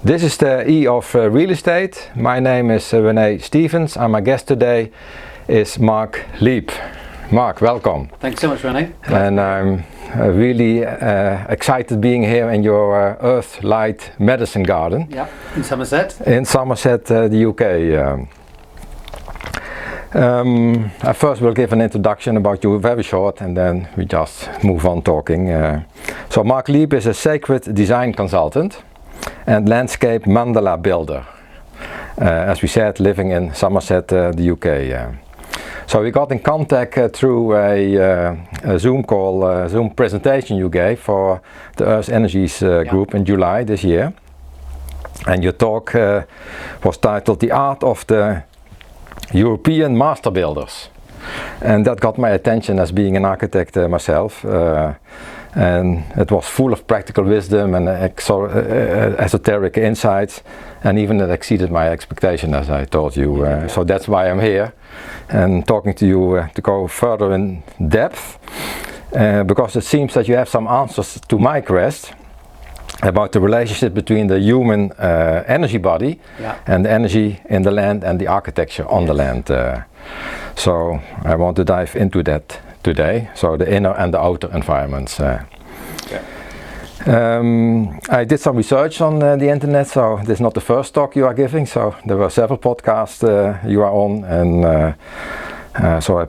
This is the E of real estate. My name is René Stevens and my guest today is Mark Leib. Mark, welcome. Thanks so much, René. And I'm really excited being here in your Earth Light Medicine Garden. Yeah, in Somerset. In Somerset, the UK. I first will give an introduction about you, very short, and then we just move on talking. So Mark Leib is a sacred design consultant and landscape mandala builder. As we said, living in Somerset, the UK. So we got in contact through a Zoom call, Zoom presentation you gave for the Earth Energies group in July this year. And your talk was titled The Art of the European Master Builders. And that got my attention as being an architect myself. And it was full of practical wisdom and esoteric insights, and even it exceeded my expectation, as I told you. So that's why I'm here and talking to you to go further in depth, because it seems that you have some answers to my quest about the relationship between the human energy body and the energy in the land and the architecture on the land. So I want to dive into that today, so the inner and the outer environments. I did some research on the internet, so this is not the first talk you are giving, so there were several podcasts you are on, and so I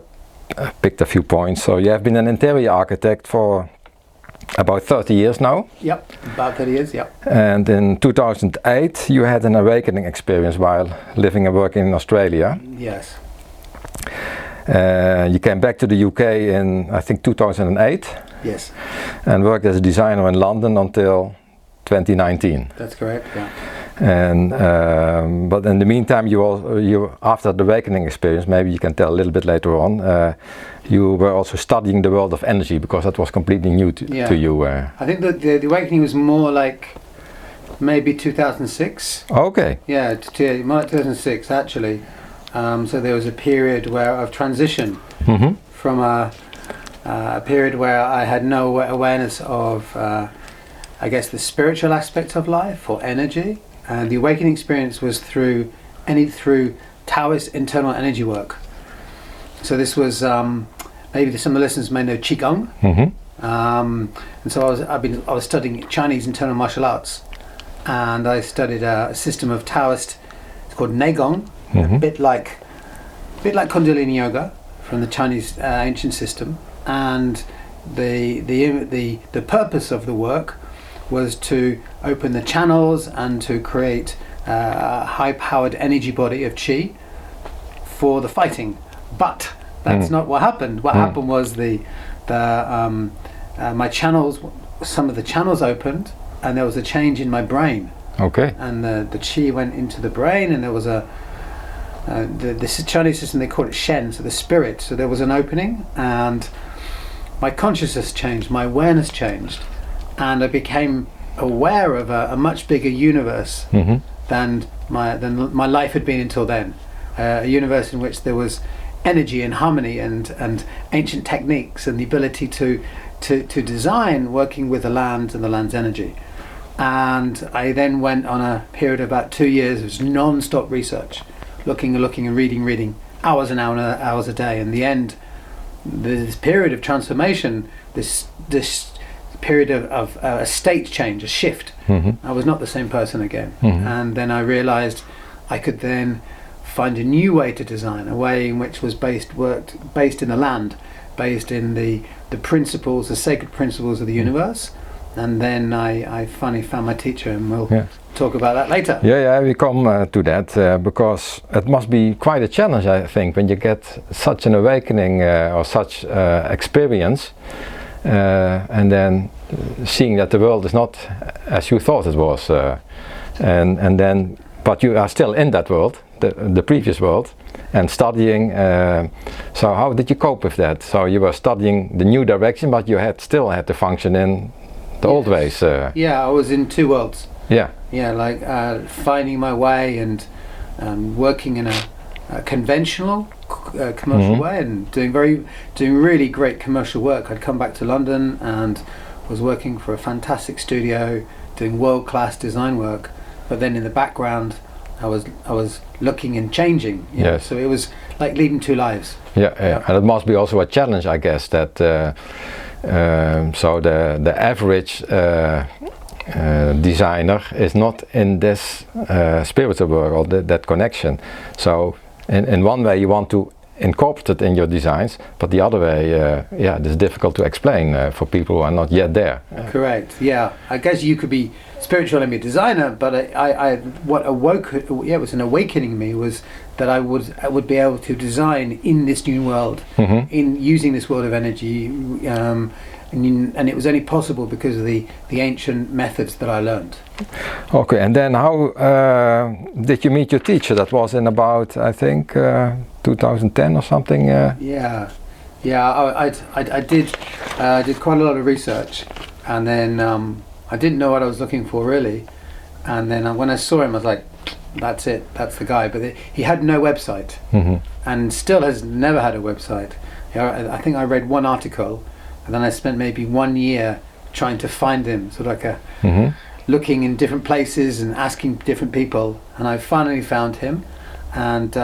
picked a few points. So you have been an interior architect for about 30 years now. Yep, about 30 years, yep. And in 2008 you had an awakening experience while living and working in Australia. Yes. You came back to the UK in, I think, 2008. Yes. And worked as a designer in London until 2019. That's correct, yeah. And but in the meantime, you after the awakening experience, maybe you can tell a little bit later on, you were also studying the world of energy, because that was completely new to you. I think that the awakening was more like maybe 2006. Okay. Yeah, more like 2006 actually. So there was a period of transition from a period where I had no awareness of, I guess, the spiritual aspect of life or energy. And the awakening experience was through Taoist internal energy work. So this was maybe some of the listeners may know Qigong. And so I was studying Chinese internal martial arts, and I studied a system of Taoist. It's called Neigong. A bit like Kundalini yoga from the Chinese ancient system, and the purpose of the work was to open the channels and to create a high-powered energy body of qi for the fighting. But that's not what happened. What happened was my channels, some of the channels opened, and there was a change in my brain. Okay. And the qi went into the brain, and there was this Chinese system, they call it Shen, so the spirit. So there was an opening, and my consciousness changed, my awareness changed, and I became aware of a much bigger universe than my life had been until then. A universe in which there was energy and harmony and ancient techniques and the ability to design working with the land and the land's energy. And I then went on a period of about 2 years of non-stop research, looking and reading hours and hours a day. In the end, this period of transformation, this period of a state change, a shift, I was not the same person again. And then I realized I could then find a new way to design, a way in which was based in the land, based in the principles, the sacred principles of the universe. And then I finally found my teacher, and we'll talk about that later. Yeah, we come to that because it must be quite a challenge, I think, when you get such an awakening or such experience, and then seeing that the world is not as you thought it was, and then, but you are still in that world, the previous world, and studying. So how did you cope with that? So you were studying the new direction, but you still had to function in the old ways. Yeah, I was in two worlds. Yeah, like finding my way and working in a conventional commercial way, and doing really great commercial work. I'd come back to London and was working for a fantastic studio, doing world-class design work, but then in the background I was looking and changing. You know? Yes. So it was like leading two lives. Yeah, and it must be also a challenge, I guess, that so the average designer is not in this spiritual world, or that connection. So in one way you want to incorporate it in your designs, but the other way, it's difficult to explain for people who are not yet there. Correct. Yeah, I guess you could be spiritual and be a designer, but what awoke, it was an awakening in me, was that I would be able to design in this new world, in using this world of energy, and it was only possible because of the ancient methods that I learned. Okay, and then how did you meet your teacher? That was in about, I think, 2010 or something. Yeah, I did quite a lot of research, and then I didn't know what I was looking for really, and then when I saw him, I was like, that's it, that's the guy. But he had no website, and still has never had a website. I think I read one article, and then I spent maybe 1 year trying to find him, sort of like looking in different places and asking different people, and I finally found him. And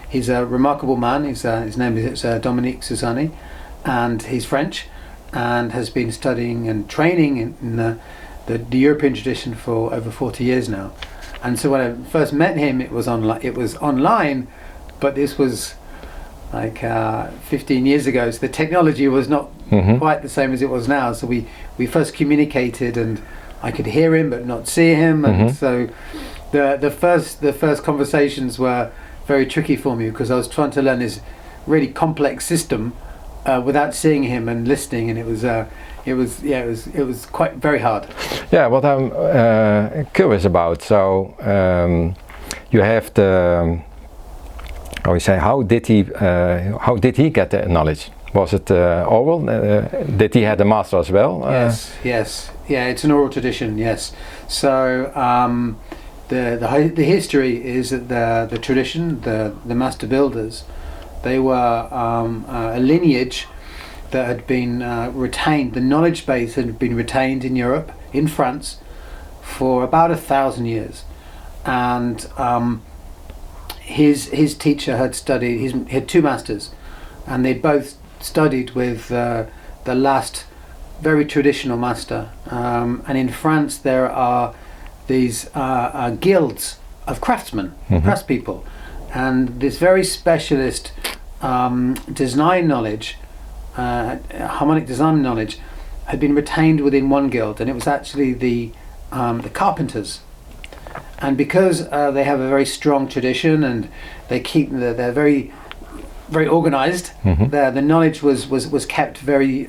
he's a remarkable man. His name is Dominique Suzanne, and he's French, and has been studying and training in the European tradition for over 40 years now. And so when I first met him, it was online, but this was like 15 years ago, so the technology was not quite the same as it was now. So we first communicated, and I could hear him but not see him, and so the first conversations were very tricky for me, because I was trying to learn this really complex system without seeing him and listening, and it was quite very hard. Yeah, what I'm curious about. So you have the how did he get the knowledge? Was it oral? Did he have a master as well? Yes. Yeah, it's an oral tradition. Yes. So the history is that the tradition, the master builders, they were a lineage that had been retained. The knowledge base had been retained in Europe, in France, for about 1,000 years, and his teacher had studied. He had two masters, and they both studied with the last very traditional master. And in France there are these guilds of craftsmen, craftspeople, and this very specialist design knowledge, harmonic design knowledge, had been retained within one guild, and it was actually the carpenters. And because they have a very strong tradition, and they're very very organized, the knowledge was kept very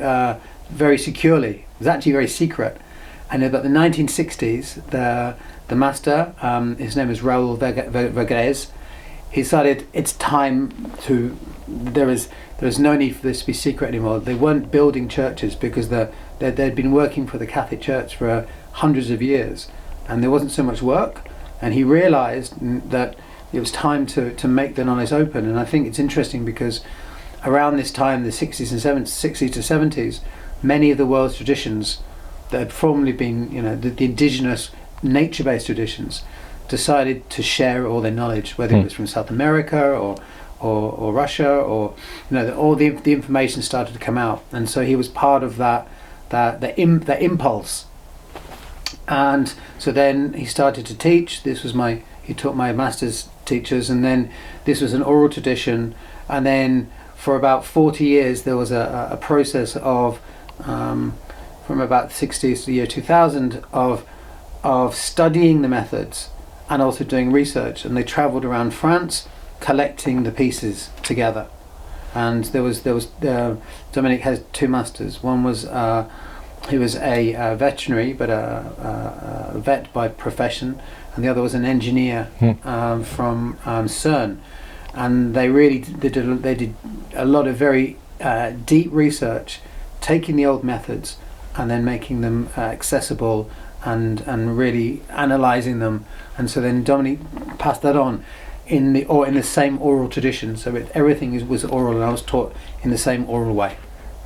very securely. It was actually very secret. And in about the 1960s, the master, his name is Raoul Vergès, he decided it's time to. There is no need for this to be secret anymore. They weren't building churches because they'd been working for the Catholic Church for hundreds of years, and there wasn't so much work. And he realized that it was time to make the knowledge open. And I think it's interesting because around this time, the 60s to 70s, many of the world's traditions that had formerly been, the indigenous nature-based traditions, decided to share all their knowledge, whether it was from South America or Russia, or all the information started to come out. And so he was part of that impulse. And so then he started to teach. He taught my master's teachers, and then this was an oral tradition. And then for about 40 years there was a process of from about the 60s to the year 2000 of studying the methods and also doing research. And they traveled around France collecting the pieces together. And there was Dominic has two masters. One was he was a veterinary, but a vet by profession, and the other was an engineer from CERN. And they did a lot of very deep research, taking the old methods and then making them accessible and really analysing them. And so then Dominic passed that on in the same oral tradition. So everything was oral, and I was taught in the same oral way.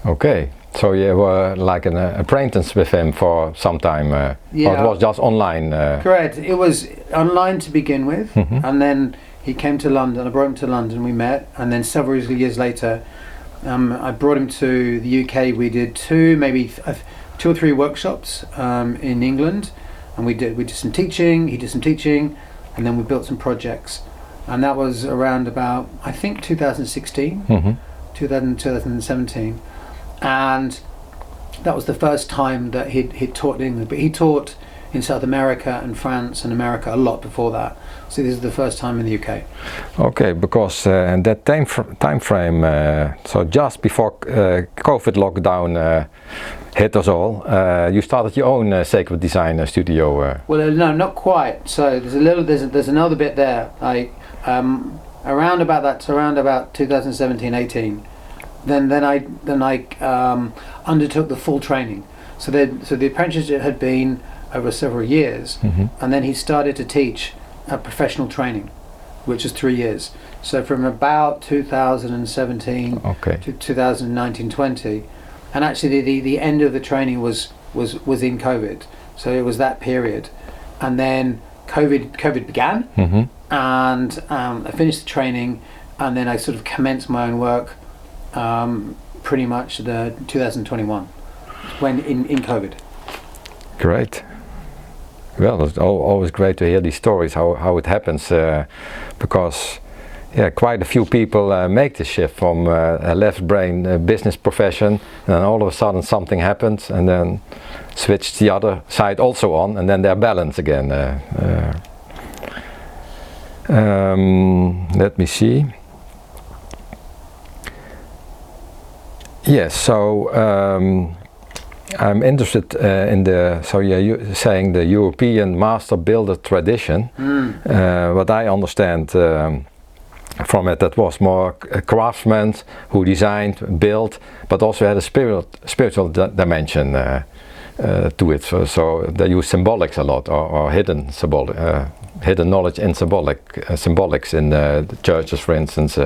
Okay, So you were like an apprentice with him for some time, or it was just online? Correct. It was online to begin with, and then he came to London. I brought him to London. We met, and then several years later, I brought him to the UK. We did two or three workshops in England, and we did some teaching. He did some teaching, and then we built some projects, and that was around about, I think, 2016, 2017. And that was the first time that he'd taught in England, but he taught in South America and France and America a lot before that. So this is the first time in the UK. Okay, because in that time frame, so just before COVID lockdown hit us all, you started your own sacred design studio. Well, no, not quite. So there's another bit there. Around about 2017-18. Then I undertook the full training. So the apprenticeship had been over several years, and then he started to teach professional training, which is 3 years. So from about 2017 to 2019-20, and actually the end of the training was in COVID. So it was that period, and then COVID began, and I finished the training, and then I sort of commenced my own work. Pretty much the 2021, when in COVID. Great. Well, it's always great to hear these stories, how it happens, because quite a few people make the shift from a left brain business profession, and then all of a sudden something happens, and then switch the other side also on, and then they're balanced again. Let me see. Yes, so I'm interested in you're saying the European master builder tradition. What I understand from it, that was more craftsmen who designed, built, but also had a spiritual dimension to it. So they use symbolics a lot, or hidden symbolic. Hidden knowledge in symbolics in the churches, for instance.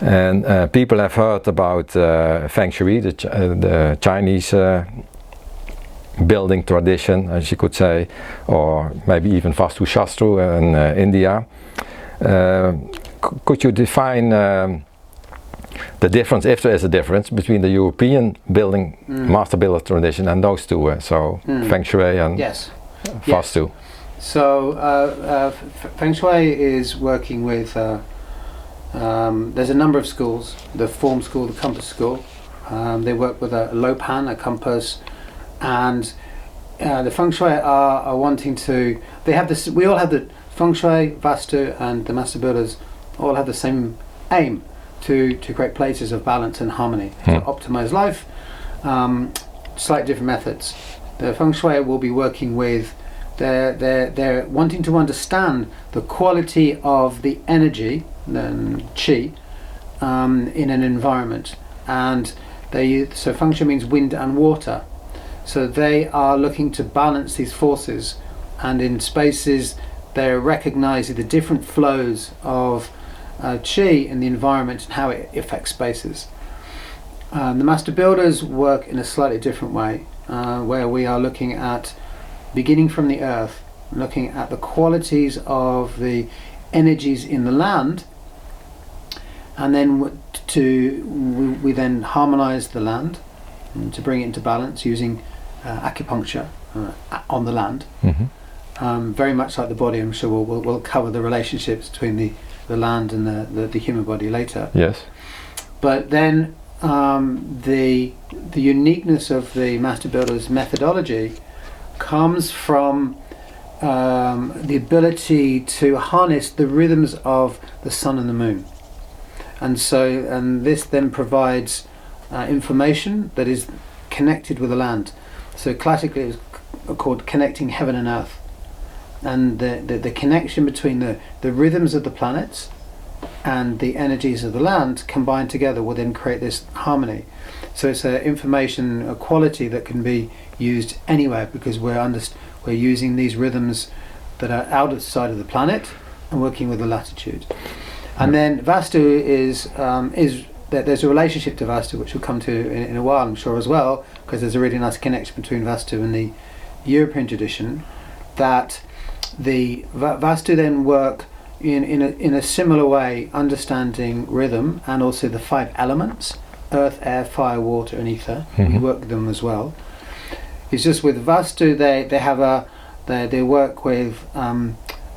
And people have heard about Feng Shui, the Chinese building tradition, as you could say, or maybe even Vastu Shastru in India. Could you define the difference, if there is a difference, between the European building master builder tradition and those two? Feng Shui and Vastu. Yes. So Feng Shui is working with, there's a number of schools, the form school, the compass school. They work with a lopan, a compass, and the Feng Shui are wanting to, they have this, we all have the Feng Shui, Vastu and the master builders all have the same aim to create places of balance and harmony, to optimize life, slightly different methods. The Feng Shui will be working with, they're wanting to understand the quality of the energy, the qi, in an environment, and so Feng Shui means wind and water. So they are looking to balance these forces, and in spaces they're recognizing the different flows of qi in the environment and how it affects spaces. The master builders work in a slightly different way, where we are looking at beginning from the earth, looking at the qualities of the energies in the land, and then we then harmonize the land to bring it into balance using acupuncture on the land. Very much like the body. I'm sure we'll cover the relationships between the land and the human body later. Yes. But then the uniqueness of the master builder's methodology comes from the ability to harness the rhythms of the sun and the moon, and this then provides information that is connected with the land. So classically it's called connecting heaven and earth, and the connection between the rhythms of the planets and the energies of the land combined together will then create this harmony. So it's a quality that can be used anywhere, because we're using these rhythms that are outside of the planet and working with the latitude. And then Vastu is there's a relationship to Vastu, which we'll come to in a while, I'm sure, as well, because there's a really nice connection between Vastu and the European tradition, that the Vastu then work in a similar way, understanding rhythm and also the 5 elements: earth, air, fire, water, and ether. We work with them as well. It's just with Vastu, they work with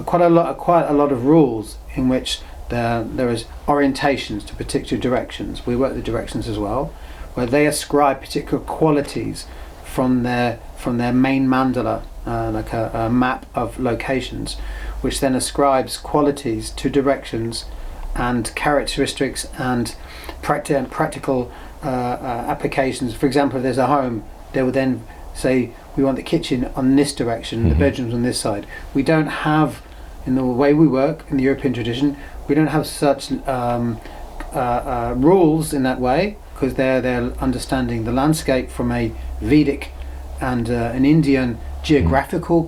quite a lot of rules in which there is orientations to particular directions. We work the directions as well, where they ascribe particular qualities from their main mandala, like a map of locations, which then ascribes qualities to directions and characteristics and practical applications. For example, if there's a home, they would then say, we want the kitchen on this direction, the bedrooms on this side. We don't have, in the way we work in the European tradition, we don't have such rules in that way, because they're understanding the landscape from a Vedic and an Indian geographical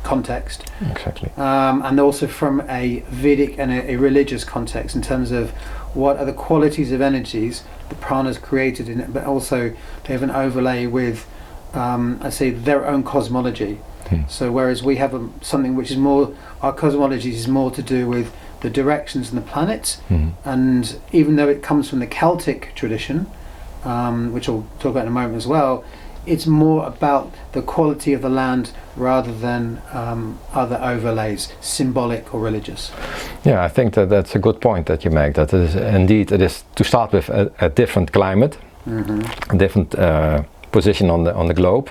context. Exactly. And also from a Vedic and a religious context, in terms of what are the qualities of energies the pranas created in it, but also they have an overlay with I say their own cosmology. So whereas we have something which is more, our cosmology is more to do with the directions and the planets, and even though it comes from the Celtic tradition, which I'll talk about in a moment as well, it's more about the quality of the land rather than other overlays, symbolic or religious. Yeah, I think that's a good point that you make, that it is to start with a different climate, a different position on the globe,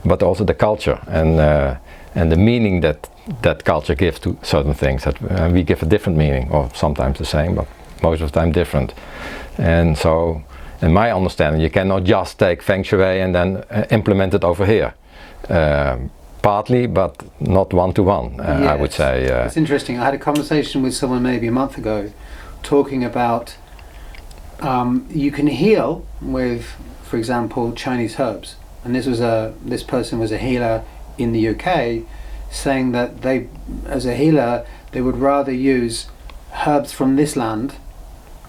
but also the culture and the meaning that culture gives to certain things, that we give a different meaning, or sometimes the same, but most of the time different. And so, in my understanding, you cannot just take Feng Shui and then implement it over here. Partly, but not one-to-one, Yes. I would say. It's interesting. I had a conversation with someone maybe a month ago talking about you can heal with, for example, Chinese herbs. And this person was a healer in the UK, saying that they, as a healer, they would rather use herbs from this land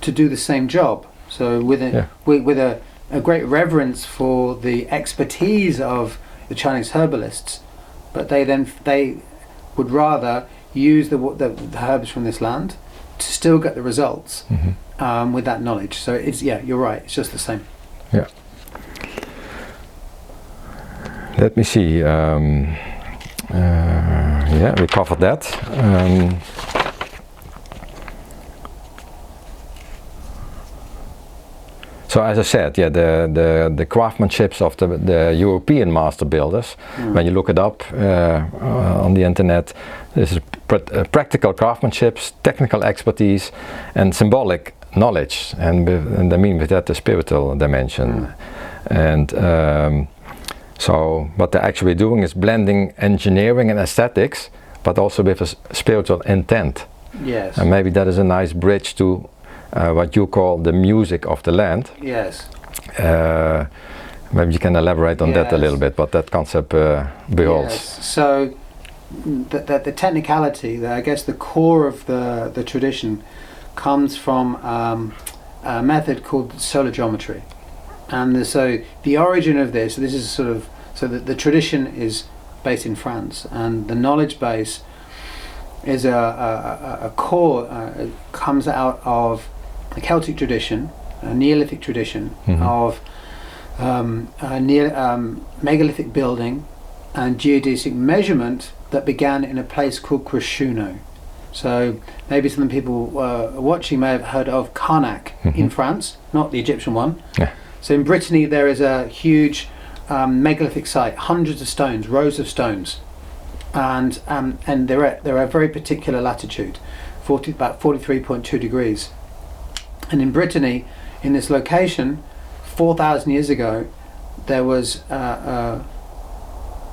to do the same job. So with a great reverence for the expertise of the Chinese herbalists, but they would rather use the herbs from this land to still get the results with that knowledge. So it's, you're right, it's just the same. Yeah. Let me see. We covered that. So as I said, the craftsmanships of the European master builders, when you look it up on the internet, this is practical craftsmanships, technical expertise, and symbolic knowledge, and I mean with that the spiritual dimension. And so what they're actually doing is blending engineering and aesthetics, but also with a spiritual intent. Yes. And maybe that is a nice bridge to what you call the music of the land. Yes. Maybe you can elaborate on that a little bit, what that concept beholds. Yes. So the technicality, I guess the core of the tradition comes from a method called solar geometry. And so the origin of this is sort of, so that the tradition is based in France, and the knowledge base is a core, comes out of a Celtic tradition, a Neolithic tradition of megalithic building and geodesic measurement that began in a place called Crashuno. So maybe some people watching may have heard of Karnak in France, not the Egyptian one. Yeah. So in Brittany there is a huge megalithic site, hundreds of stones, rows of stones, and they're a very particular latitude, about 43.2 degrees. And in Brittany, in this location, 4,000 years ago, there was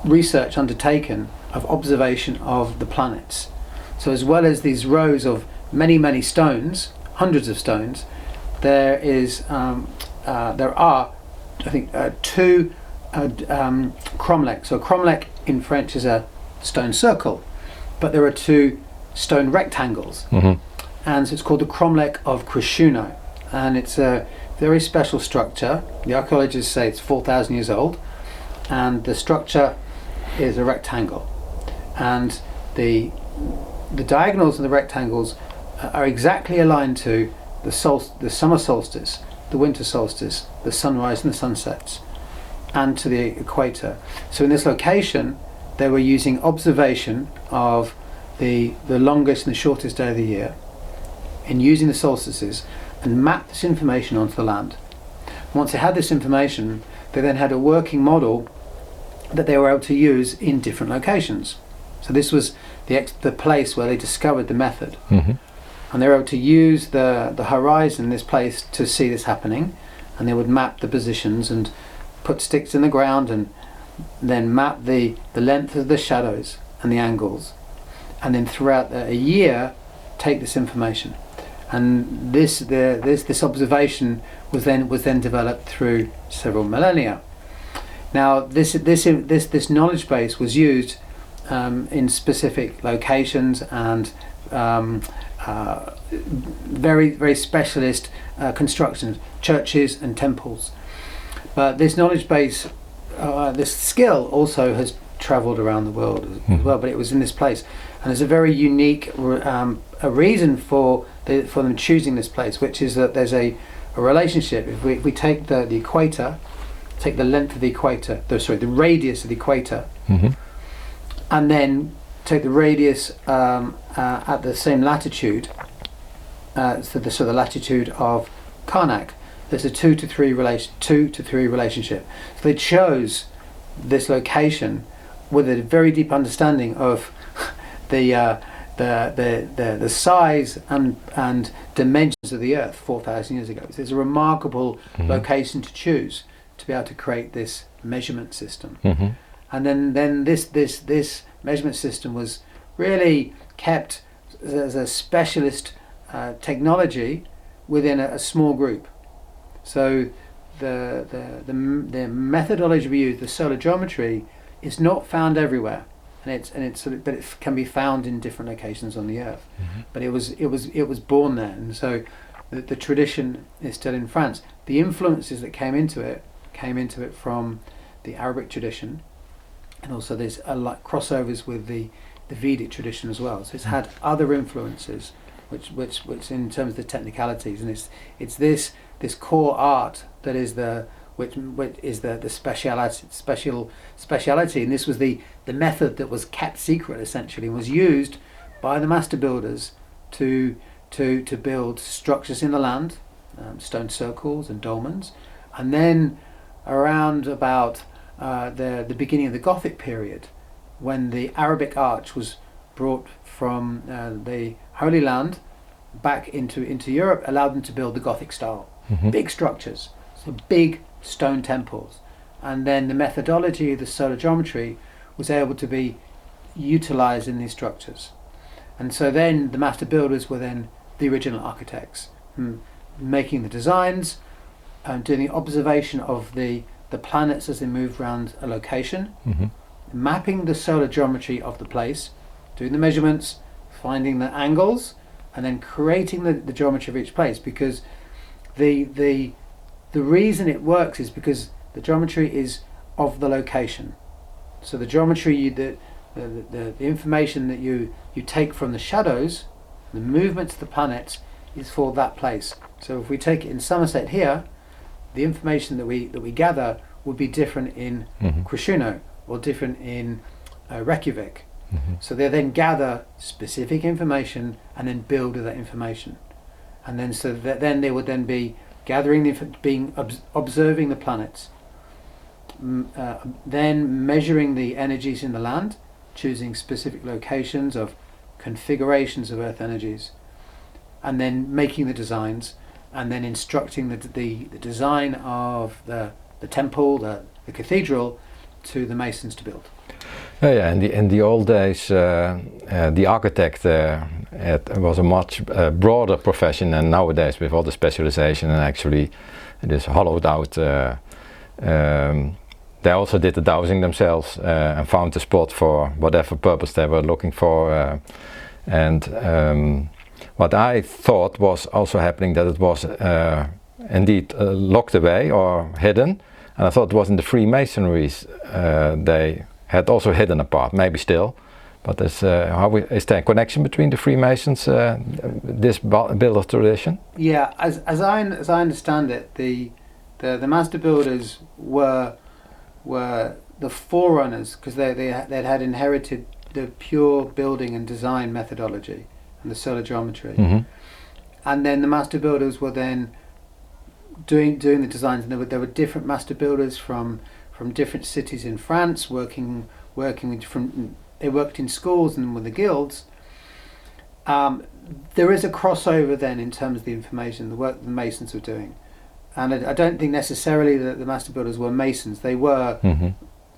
research undertaken of observation of the planets. So as well as these rows of many stones, hundreds of stones, there are, I think, two cromlechs. So cromlech in French is a stone circle, but there are two stone rectangles, and so it's called the cromlech of Crashuno. and it's a very special structure. The archaeologists say it's 4,000 years old, and the structure is a rectangle, and the diagonals of the rectangles are exactly aligned to the summer solstice, the winter solstice, the sunrise and the sunsets, and to the equator. So in this location, they were using observation of the longest and the shortest day of the year, in using the solstices, and map this information onto the land. Once they had this information, they then had a working model that they were able to use in different locations. So this was the place where they discovered the method. Mm-hmm. And they were able to use the horizon, this place, to see this happening, and they would map the positions and put sticks in the ground and then map the length of the shadows and the angles, and then throughout a year take this information. And this observation was then developed through several millennia. Now this knowledge base was used in specific locations and very, very specialist constructions, churches and temples. But this knowledge base, this skill also has travelled around the world as well, but it was in this place. And there's a very unique a reason for them choosing this place, which is that there's a relationship. If we take the equator, take the length of the equator, the radius of the equator, mm-hmm. and then take the radius at the same latitude, so the latitude of Karnak, there's a 2 to 3 relationship. So they chose this location with a very deep understanding of the size and dimensions of the Earth 4,000 years ago. So it's a remarkable mm-hmm. location to choose to be able to create this measurement system. Mm-hmm. And then this measurement system was really kept as a specialist technology within a small group. So the methodology we use, the solar geometry, is not found everywhere, but it can be found in different locations on the Earth. Mm-hmm. But it was born there, and so the tradition is still in France. The influences that came into it from the Arabic tradition, and also there's a lot crossovers with the Vedic tradition as well. So it's had other influences, which in terms of the technicalities, and it's this core art that is the speciality, and this was the method that was kept secret essentially, and was used by the master builders to build structures in the land, stone circles and dolmens, and then around about the beginning of the Gothic period, when the Arabic arch was brought from the Holy Land back into Europe, allowed them to build the Gothic style. Mm-hmm. Big structures, so big stone temples. And then the methodology of the solar geometry was able to be utilized in these structures. And so then the master builders were then the original architects, making the designs, doing the observation of the planets as they moved around a location, mm-hmm. mapping the solar geometry of the place, doing the measurements, finding the angles, and then creating the geometry of each place. Because the reason it works is because the geometry is of the location. So the geometry, the information that you take from the shadows, the movements of the planets, is for that place. So if we take it in Somerset here, the information that we gather would be different in mm-hmm. Krishuna or different in Reykjavik. Mm-hmm. So they then gather specific information and then build with that information, and then so that then they would then be gathering observing the planets, then measuring the energies in the land, choosing specific locations of configurations of Earth energies, and then making the designs, and then instructing the design of the temple, the cathedral, to the masons to build. Yeah, in the old days, the architect it was a much broader profession than nowadays, with all the specialization, and actually it is hollowed out. They also did the dowsing themselves and found the spot for whatever purpose they were looking for, and what I thought was also happening, that it was indeed locked away or hidden, and I thought it was in the Freemasonries they had also hidden a part, maybe still. But is there a connection between the Freemasons, this builder tradition? Yeah, as I understand it, the master builders were the forerunners, because they had inherited the pure building and design methodology and the solar geometry, and then the master builders were then doing the designs, and there were different master builders from different cities in France working with different. They worked in schools and with the guilds. There is a crossover then in terms of the information, the work the Masons were doing. And I don't think necessarily that the master builders were Masons. They were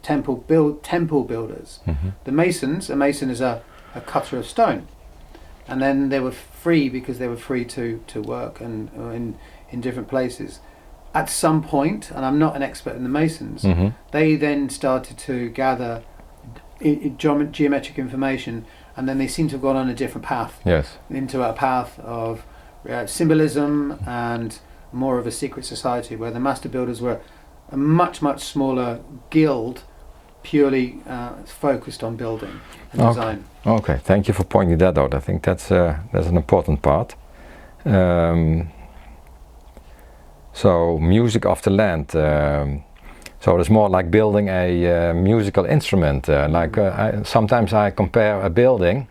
temple builders. The Masons, a Mason is a cutter of stone. And then they were free because they were free to work and in different places. At some point, and I'm not an expert in the Masons, they then started to gather geometric information, and then they seem to have gone on a different path. Yes. Into a path of symbolism and more of a secret society, where the master builders were a much smaller guild, purely focused on building and design. Okay, thank you for pointing that out. I think that's an important part. So music of the land. So it's more like building a musical instrument. Sometimes I compare a building.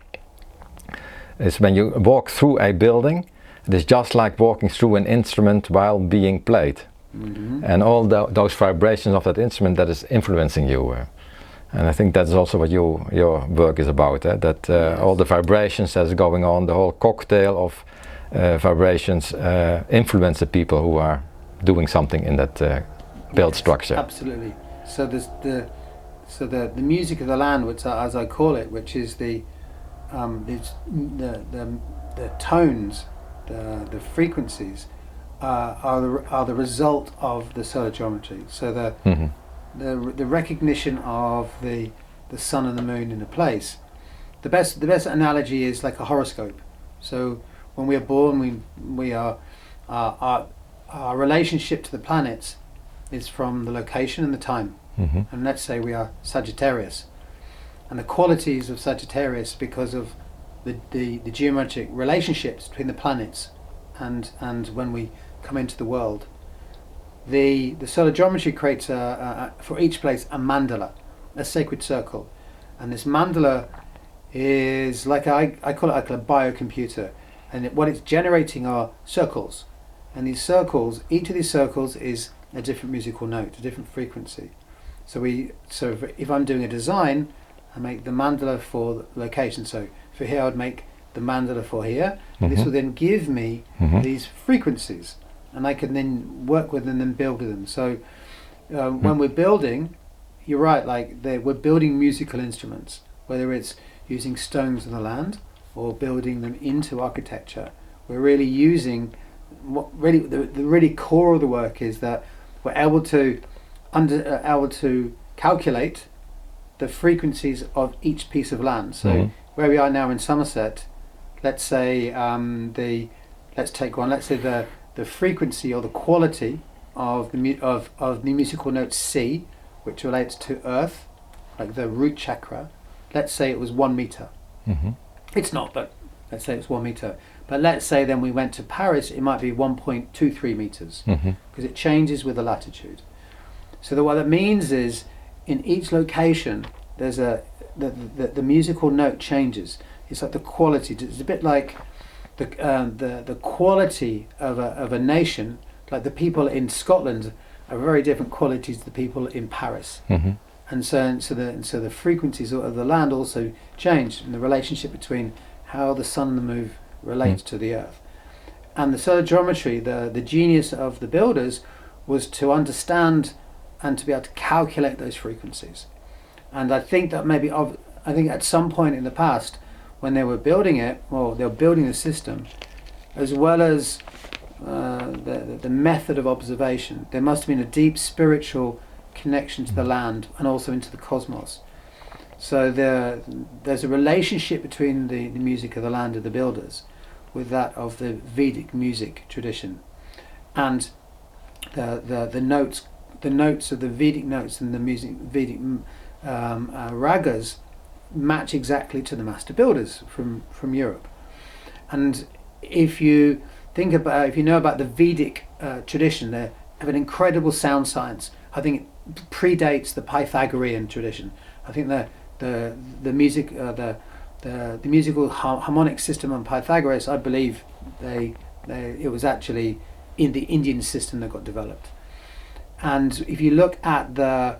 It's when you walk through a building, it is just like walking through an instrument while being played. And all those vibrations of that instrument that is influencing you. And I think that's also what your work is about. That all the vibrations that's going on, the whole cocktail of vibrations influence the people who are doing something in that built structure. Absolutely. So there's the music of the land, which as I call it, which is the tones, the frequencies, are the result of the solar geometry. So the recognition of the sun and the moon in a place. The best analogy is like a horoscope. So when we are born, we are our relationship to the planets is from the location and the time. And let's say we are Sagittarius, and the qualities of Sagittarius, because of the geometric relationships between the planets and when we come into the world, the solar geometry creates for each place a mandala, a sacred circle, and this mandala is like I call it like a biocomputer, and what it's generating are circles, and these circles, each of these circles is a different musical note, a different frequency. So if I'm doing a design, I make the mandala for the location. So for here, I would make the mandala for here. This will then give me these frequencies, and I can then work with them and then build with them. So when we're building, you're right, like we're building musical instruments, whether it's using stones of the land or building them into architecture. We're really using the really core of the work is that we're able to calculate the frequencies of each piece of land. So where we are now in Somerset, let's say let's say the frequency or the quality of the musical note C, which relates to Earth, like the root chakra. Let's say it was 1 meter. It's not, but let's say it's 1 meter. But let's say then we went to Paris, it might be 1.23 meters, because it changes with the latitude. So what that means is, in each location, there's the musical note changes. It's like the quality. It's a bit like the quality of a nation. Like the people in Scotland are very different qualities to the people in Paris, and so the frequencies of the land also change, and the relationship between how the sun and the moon relates to the earth. And the solar geometry, the genius of the builders was to understand and to be able to calculate those frequencies. And I think that at some point in the past, when they were building it, or they were building the system, as well as the method of observation, there must have been a deep spiritual connection to the land and also into the cosmos. So there's a relationship between the music of the land of the builders, with that of the Vedic music tradition, and the notes of the Vedic notes and the Vedic ragas match exactly to the master builders from Europe. And if you know about the Vedic tradition, they have an incredible sound science. I think it predates the Pythagorean tradition. I think the musical harmonic system on Pythagoras, I believe it was actually in the Indian system that got developed. And if you look at the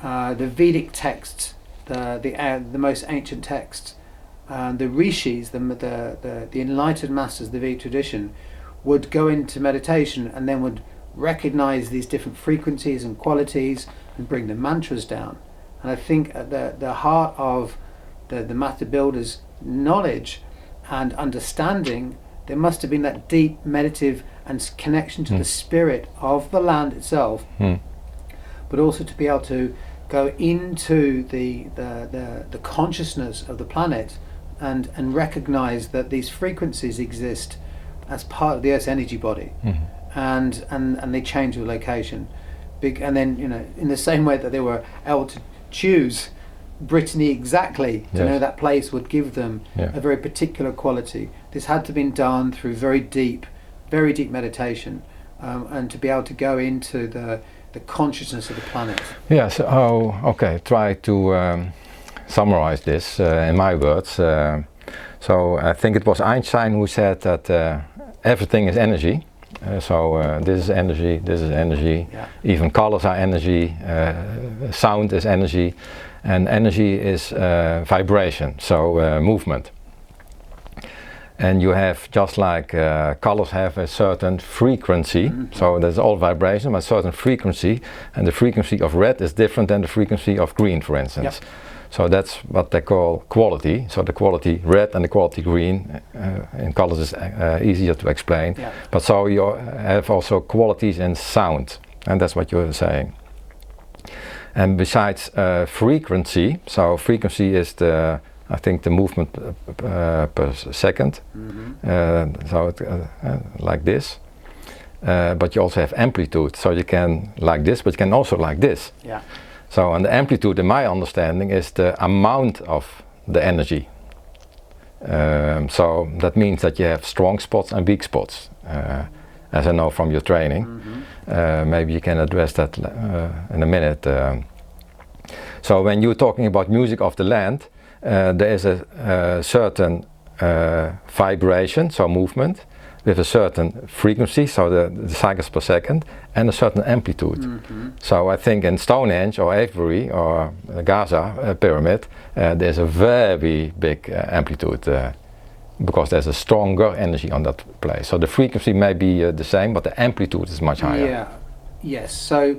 Vedic texts, the most ancient texts, the rishis, the enlightened masters of the Vedic tradition, would go into meditation and then would recognize these different frequencies and qualities and bring the mantras down. And I think at the heart of the master builders' knowledge and understanding, there must have been that deep meditative and connection to the spirit of the land itself, but also to be able to go into the consciousness of the planet and recognize that these frequencies exist as part of the Earth's energy body, and they change with location. And then, in the same way that they were able to choose Brittany exactly to know that place would give them a very particular quality. This had to be done through very deep meditation, and to be able to go into the consciousness of the planet. Yes. Try to summarize this in my words. So I think it was Einstein who said that everything is energy. This is energy, this is energy, even colors are energy, sound is energy, and energy is vibration, so movement. And you have, just like colors have a certain frequency, so there's all vibration, but a certain frequency, and the frequency of red is different than the frequency of green, for instance. So that's what they call quality. So the quality red and the quality green in colors is easier to explain. But so you have also qualities in sound, and that's what you're saying. And besides frequency, so frequency is I think the movement per second. Like this. But you also have amplitude, so you can like this, but you can also like this. So, and the amplitude, in my understanding, is the amount of the energy. So that means that you have strong spots and weak spots, as I know from your training. Maybe you can address that in a minute. So when you're talking about music of the land, there is a certain vibration, so movement, with a certain frequency, so the cycles per second, and a certain amplitude. So I think in Stonehenge or Avebury or Gaza pyramid, there's a very big amplitude because there's a stronger energy on that place. So the frequency may be the same, but the amplitude is much higher. Yes. So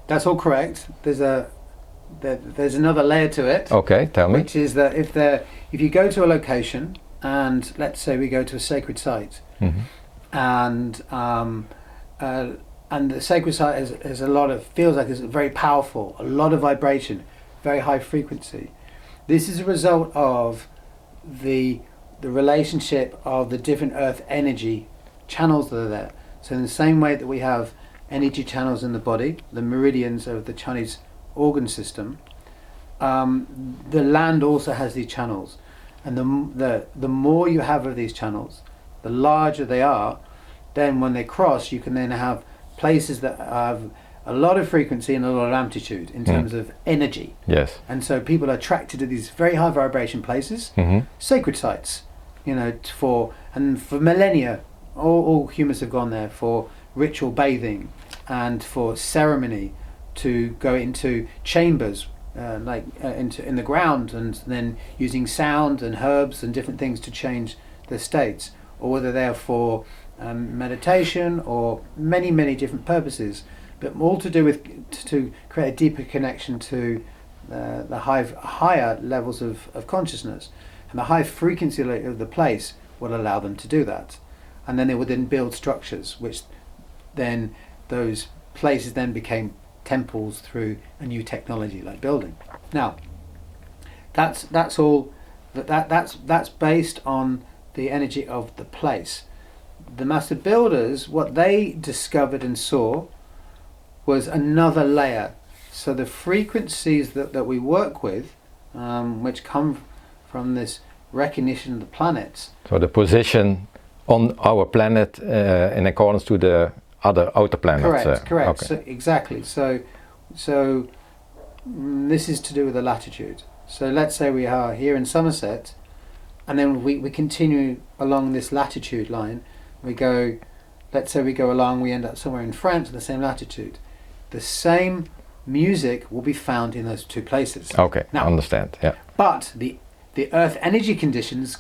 that's all correct. There's another layer to it. Okay, tell me. Which is that if you go to a location, and let's say we go to a sacred site, and the sacred site is feels like it's very powerful, a lot of vibration, very high frequency. This is a result of the relationship of the different earth energy channels that are there. So in the same way that we have energy channels in the body, the meridians of the Chinese organ system, the land also has these channels. And the more you have of these channels, the larger they are, then when they cross, you can then have places that have a lot of frequency and a lot of amplitude in terms of energy. Yes. And so people are attracted to these very high vibration places, sacred sites, for millennia, all humans have gone there for ritual bathing and for ceremony, to go into chambers in the ground, and then using sound and herbs and different things to change their states, or whether they're for meditation or many different purposes, but all to do with to create a deeper connection to the higher levels of consciousness, and the high frequency of the place will allow them to do that. And then they would then build structures, which then those places then became temples through a new technology like building. Now, that's all. That's based on the energy of the place. The master builders, what they discovered and saw was another layer. So the frequencies that we work with, which come from this recognition of the planets. So the position on our planet in accordance to the other outer planets. Correct. Okay. So, exactly. So this is to do with the latitude. So let's say we are here in Somerset, and then we continue along this latitude line. Let's say we go along, we end up somewhere in France, the same latitude. The same music will be found in those two places. Okay, now, understand. Yeah. But the Earth energy conditions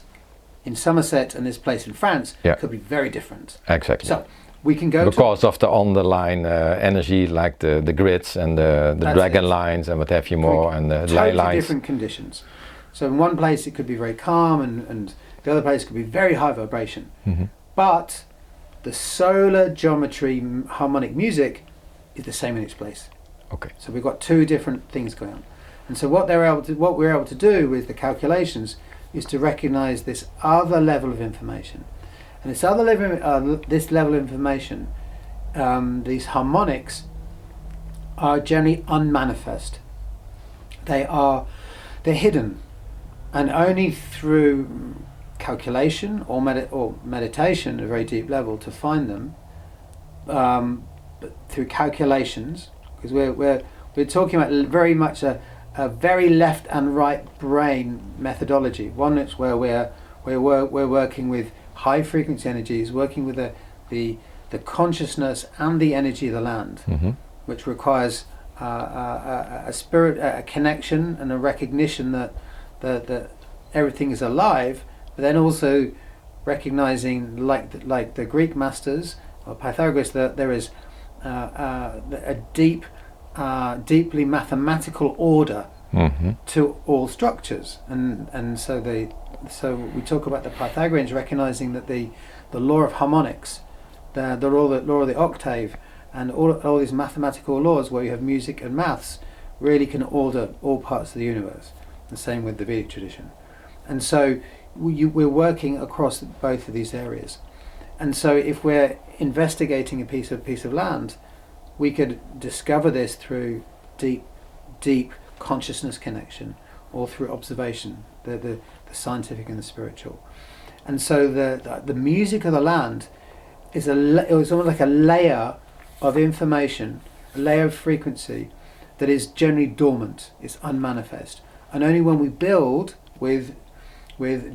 in Somerset and this place in France could be very different. Exactly. So we can go because of the underlying energy, like the grids and the dragon lines and what have you more, and the ley lines. Different conditions. So in one place it could be very calm, and the other place could be very high vibration. Mm-hmm. But the solar geometry harmonic music is the same in each place. Okay. So we've got two different things going on. And so what we're able to do with the calculations is to recognize this other level of information. And this other level of information, these harmonics, are generally unmanifest. They're hidden, and only through calculation or meditation at a very deep level to find them. But through calculations, because we're talking about very much a very left and right brain methodology. One that's where we're working with high frequency energies, working with the consciousness and the energy of the land, mm-hmm. which requires a spirit, a connection, and a recognition that everything is alive, but then also recognizing, like the Greek masters or Pythagoras, that there is a deeply mathematical order mm-hmm. to all structures, and so we talk about the Pythagoreans recognizing that the law of harmonics, the law of the octave, and all these mathematical laws where you have music and maths really can order all parts of the universe. The same with the Vedic tradition, and so we're working across both of these areas. And so if we're investigating a piece of land, we could discover this through deep consciousness connection, or through observation, the scientific and the spiritual. And so the music of the land is it was almost like a layer of information, a layer of frequency that is generally dormant, it's unmanifest. And only when we build with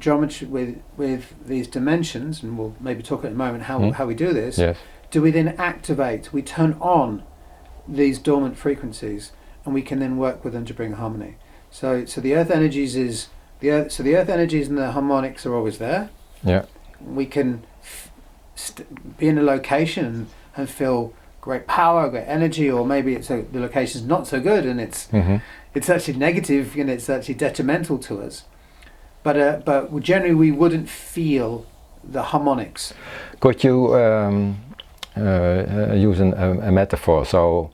geometry, with these dimensions, and we'll maybe talk in a moment how we do this, yes. do we then activate, we turn on these dormant frequencies, and we can then work with them to bring harmony. So the earth energies the earth energies and the harmonics are always there. Yeah. We can be in a location and feel great power, great energy, or maybe the location's not so good and mm-hmm. it's actually negative, it's actually detrimental to us. But generally we wouldn't feel the harmonics. Could you use a metaphor? So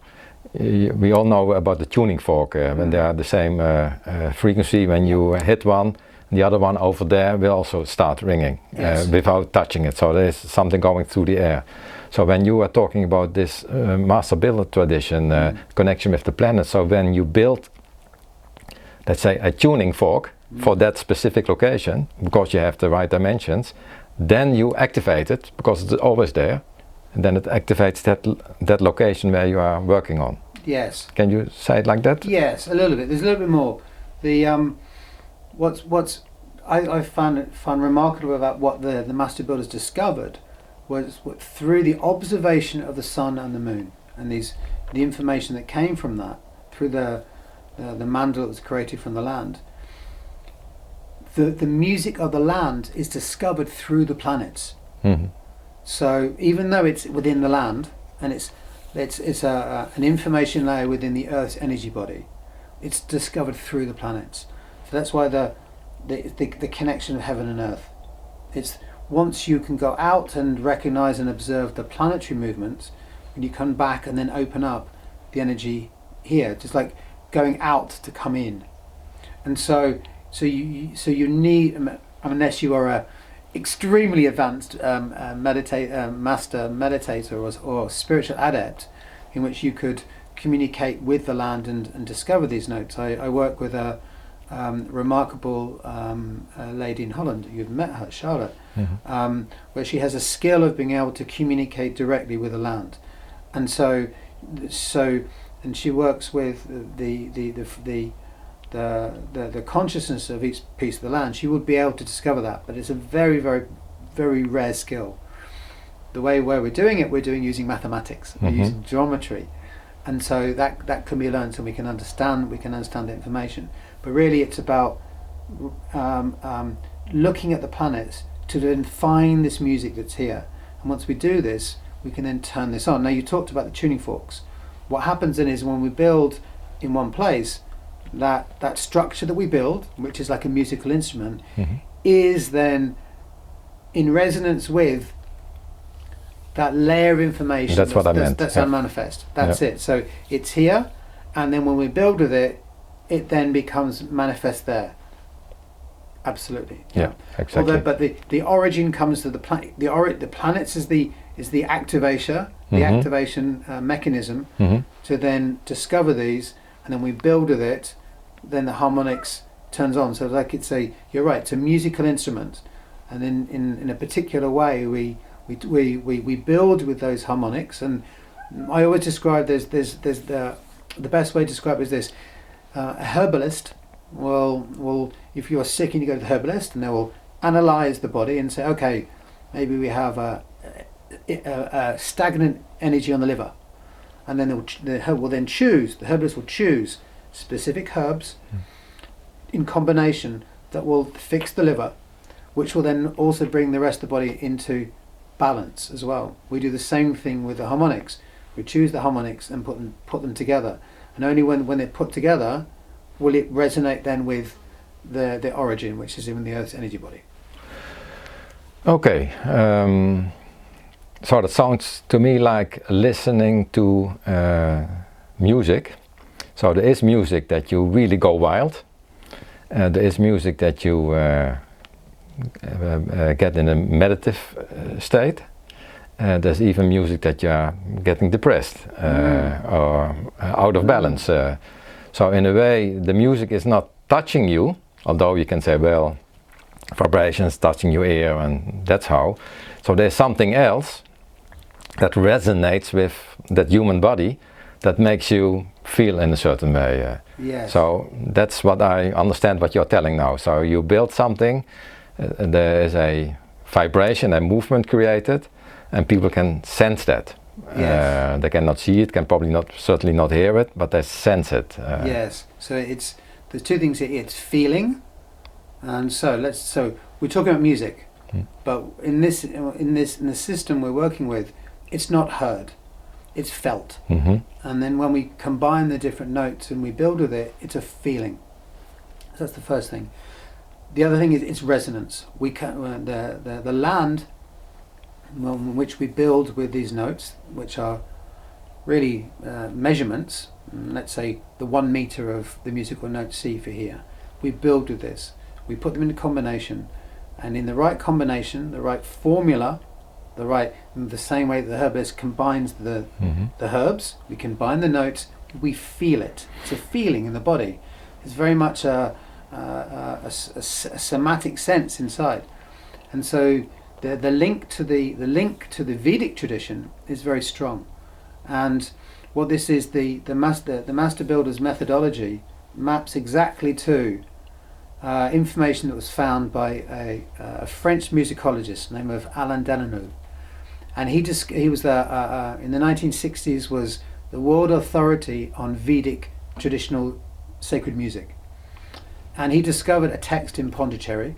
we all know about the tuning fork, when they are the same frequency. When you hit one, the other one over there will also start ringing, yes. Without touching it. So there's something going through the air. So when you are talking about this master builder tradition, connection with the planet, so when you build, let's say, a tuning fork for that specific location, because you have the right dimensions, then you activate it, because it's always there, and then it activates that location where you are working on. Yes. Can you say it like that? Yes, a little bit. There's a little bit more. The what's I found remarkable about what the master builders discovered was through the observation of the sun and the moon, and the information that came from that through the mandala that was created from the land. The music of the land is discovered through the planets. Mm-hmm. So even though it's within the land, and it's an information layer within the Earth's energy body, it's discovered through the planets. So that's why the connection of heaven and earth. It's once you can go out and recognize and observe the planetary movements, and you come back and then open up the energy here, just like going out to come in. And so you need, unless you are extremely advanced master meditator or spiritual adept, in which you could communicate with the land and discover these notes. I work with a remarkable lady in Holland. You've met her, Charlotte, where she has a skill of being able to communicate directly with the land, and and she works with the consciousness of each piece of the land. She would be able to discover that, but it's a very, very, very rare skill. The way where we're doing it, we're doing using mathematics, we're using geometry, and so that can be learned, so we can understand the information. But really, it's about looking at the planets to then find this music that's here. And once we do this, we can then turn this on. Now, you talked about the tuning forks. What happens then is when we build in one place, that structure that we build, which is like a musical instrument, is then in resonance with that layer of information. That's what I meant. That's unmanifest. That's it. So it's here, and then when we build with it, it then becomes manifest there. Absolutely. Yeah, exactly. Although, but the origin comes to the planet. The planets is the activation, activation mechanism to then discover these, and then we build with it. Then the harmonics turns on. So like you're right. It's a musical instrument, and then in a particular way we build with those harmonics. And I always describe there's the best way to describe it is this. A herbalist will if you're sick and you go to the herbalist, and they will analyze the body and say, okay, maybe we have a stagnant energy on the liver, and then the herbalist will choose specific herbs in combination that will fix the liver, which will then also bring the rest of the body into balance as well. We do the same thing with the harmonics. We choose the harmonics and put them together. And only when they're put together will it resonate then with the origin, which is in the Earth's energy body. Okay, so that sounds to me like listening to music. So there is music that you really go wild. There is music that you get in a meditative state. There's even music that you're getting depressed or out of balance. So in a way, the music is not touching you, although you can say, well, vibrations touching your ear, and that's how. So there's something else that resonates with that human body that makes you feel in a certain way. Yes. So that's what I understand what you're telling now. So you build something, there is a vibration, a movement created, and people can sense that. Yes. They cannot see it, can probably certainly not hear it, but they sense it. Yes. So there's two things here. It's feeling, and so we're talking about music, but in the system we're working with, it's not heard, it's felt. And then when we combine the different notes and we build with it, it's a feeling. So that's the first thing. The other thing is it's resonance. We can the land on which we build with these notes, which are really measurements. Let's say the 1 meter of the musical note C for here. We build with this. We put them into combination, and in the right combination, the right formula, the same way that the herbalist combines the herbs, we combine the notes. We feel it. It's a feeling in the body. It's very much a somatic sense inside, and so the link to the Vedic tradition is very strong. And what this is, the master builder's methodology maps exactly to information that was found by a French musicologist named of Alain Delannoy, and he was in the 1960s was the world authority on Vedic traditional sacred music. And he discovered a text in Pondicherry,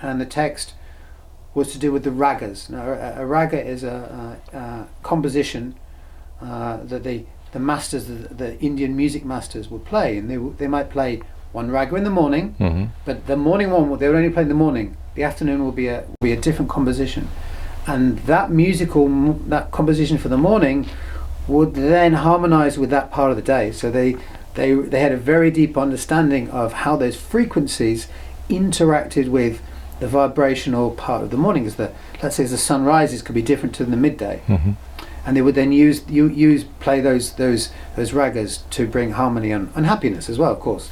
and the text was to do with the ragas. Now, a raga is a composition that the masters, the Indian music masters, would play, and they might play one raga in the morning, but the morning one they would only play in the morning. The afternoon will be a different composition, and that composition for the morning would then harmonize with that part of the day. So they had a very deep understanding of how those frequencies interacted with the vibrational part of the morning is let's say as the sun rises could be different to the midday. And they would then play those ragas to bring harmony and happiness as well, of course.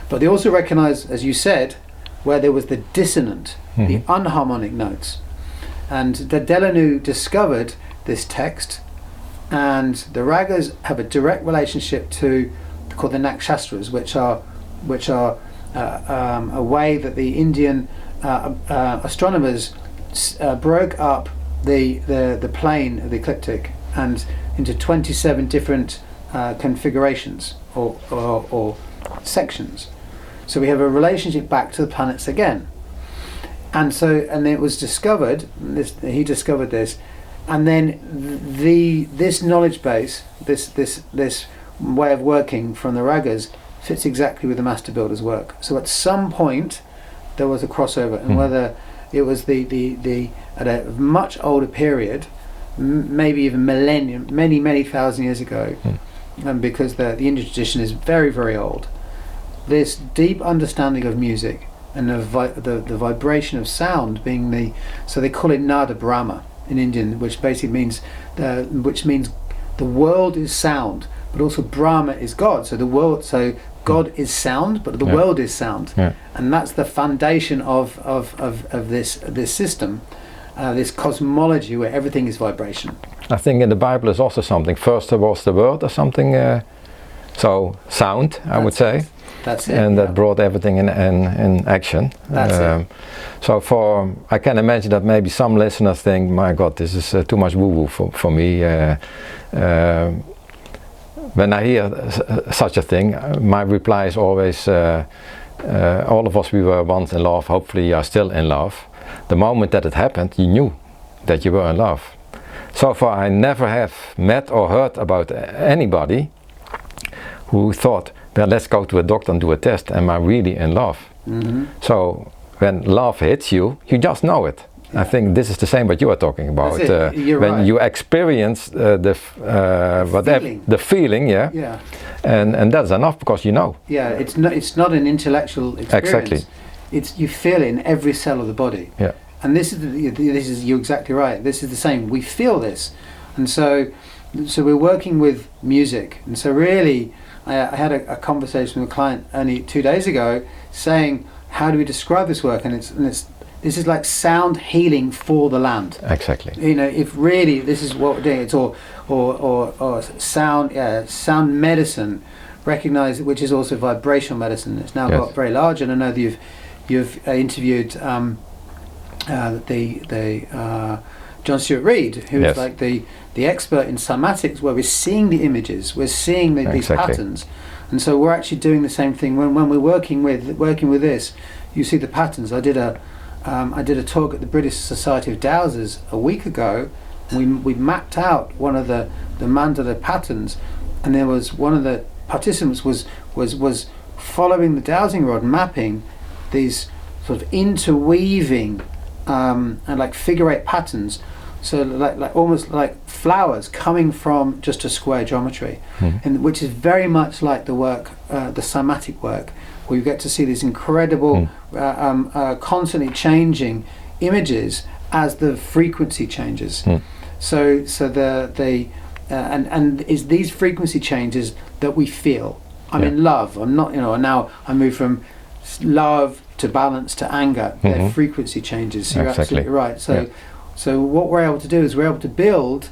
But they also recognize, as you said, where there was the dissonant, the unharmonic notes. And the Delanu discovered this text, and the ragas have a direct relationship to called the nakshastras, which are a way that the Indian astronomers broke up the plane of the ecliptic and into 27 different configurations or sections. So we have a relationship back to the planets again. And it was discovered, he discovered this, and then this knowledge base, this way of working from the ragas fits exactly with the master builder's work. So at some point there was a crossover, and whether it was the at a much older period, maybe even millennium, many thousand years ago, and because the Indian tradition is very, very old, this deep understanding of music and the vibration of sound being so they call it Nada Brahma in Indian, which basically means the world is sound, but also Brahma is God. So God is sound, but the world is sound, and that's the foundation of this system, this cosmology where everything is vibration. I think in the Bible is also something. First there was the word or something, so sound, I would say. That's it. And that brought everything in action. That's it. So I can imagine that maybe some listeners think, my God, this is too much woo-woo for me. When I hear such a thing, my reply is always, all of us, we were once in love, hopefully you are still in love. The moment that it happened, you knew that you were in love. So far I never have met or heard about anybody who thought, well, let's go to a doctor and do a test, am I really in love? So when love hits you, you just know it. I think this is the same what you are talking about. When right. You experience the feeling, and that's enough because you know. Yeah, it's not an intellectual experience. Exactly. You feel it in every cell of the body. Yeah. And this is you're exactly right. This is the same. We feel this, and so we're working with music, and so really. I had a conversation with a client only 2 days ago saying, how do we describe this work? And this is like sound healing for the land. Exactly. You know, if really this is what we're doing, it's or sound medicine, recognized, which is also vibrational medicine. It's now got very large, and I know that you've interviewed John Stuart Reid, who is like the expert in cymatics, where we're seeing the images, we're seeing these patterns, and so we're actually doing the same thing when we're working with this. You see the patterns. I did a talk at the British Society of Dowsers a week ago. We mapped out one of the mandala patterns, and there was one of the participants was following the dowsing rod, mapping these sort of interweaving and like figure eight patterns. So like almost like flowers coming from just a square geometry, and which is very much like the work, the cymatic work, where you get to see these incredible, constantly changing images as the frequency changes. So is these frequency changes that we feel. I'm in love. I'm not. Now I move from love to balance to anger. They're frequency changes. So you're absolutely right. So what we're able to do is we're able to build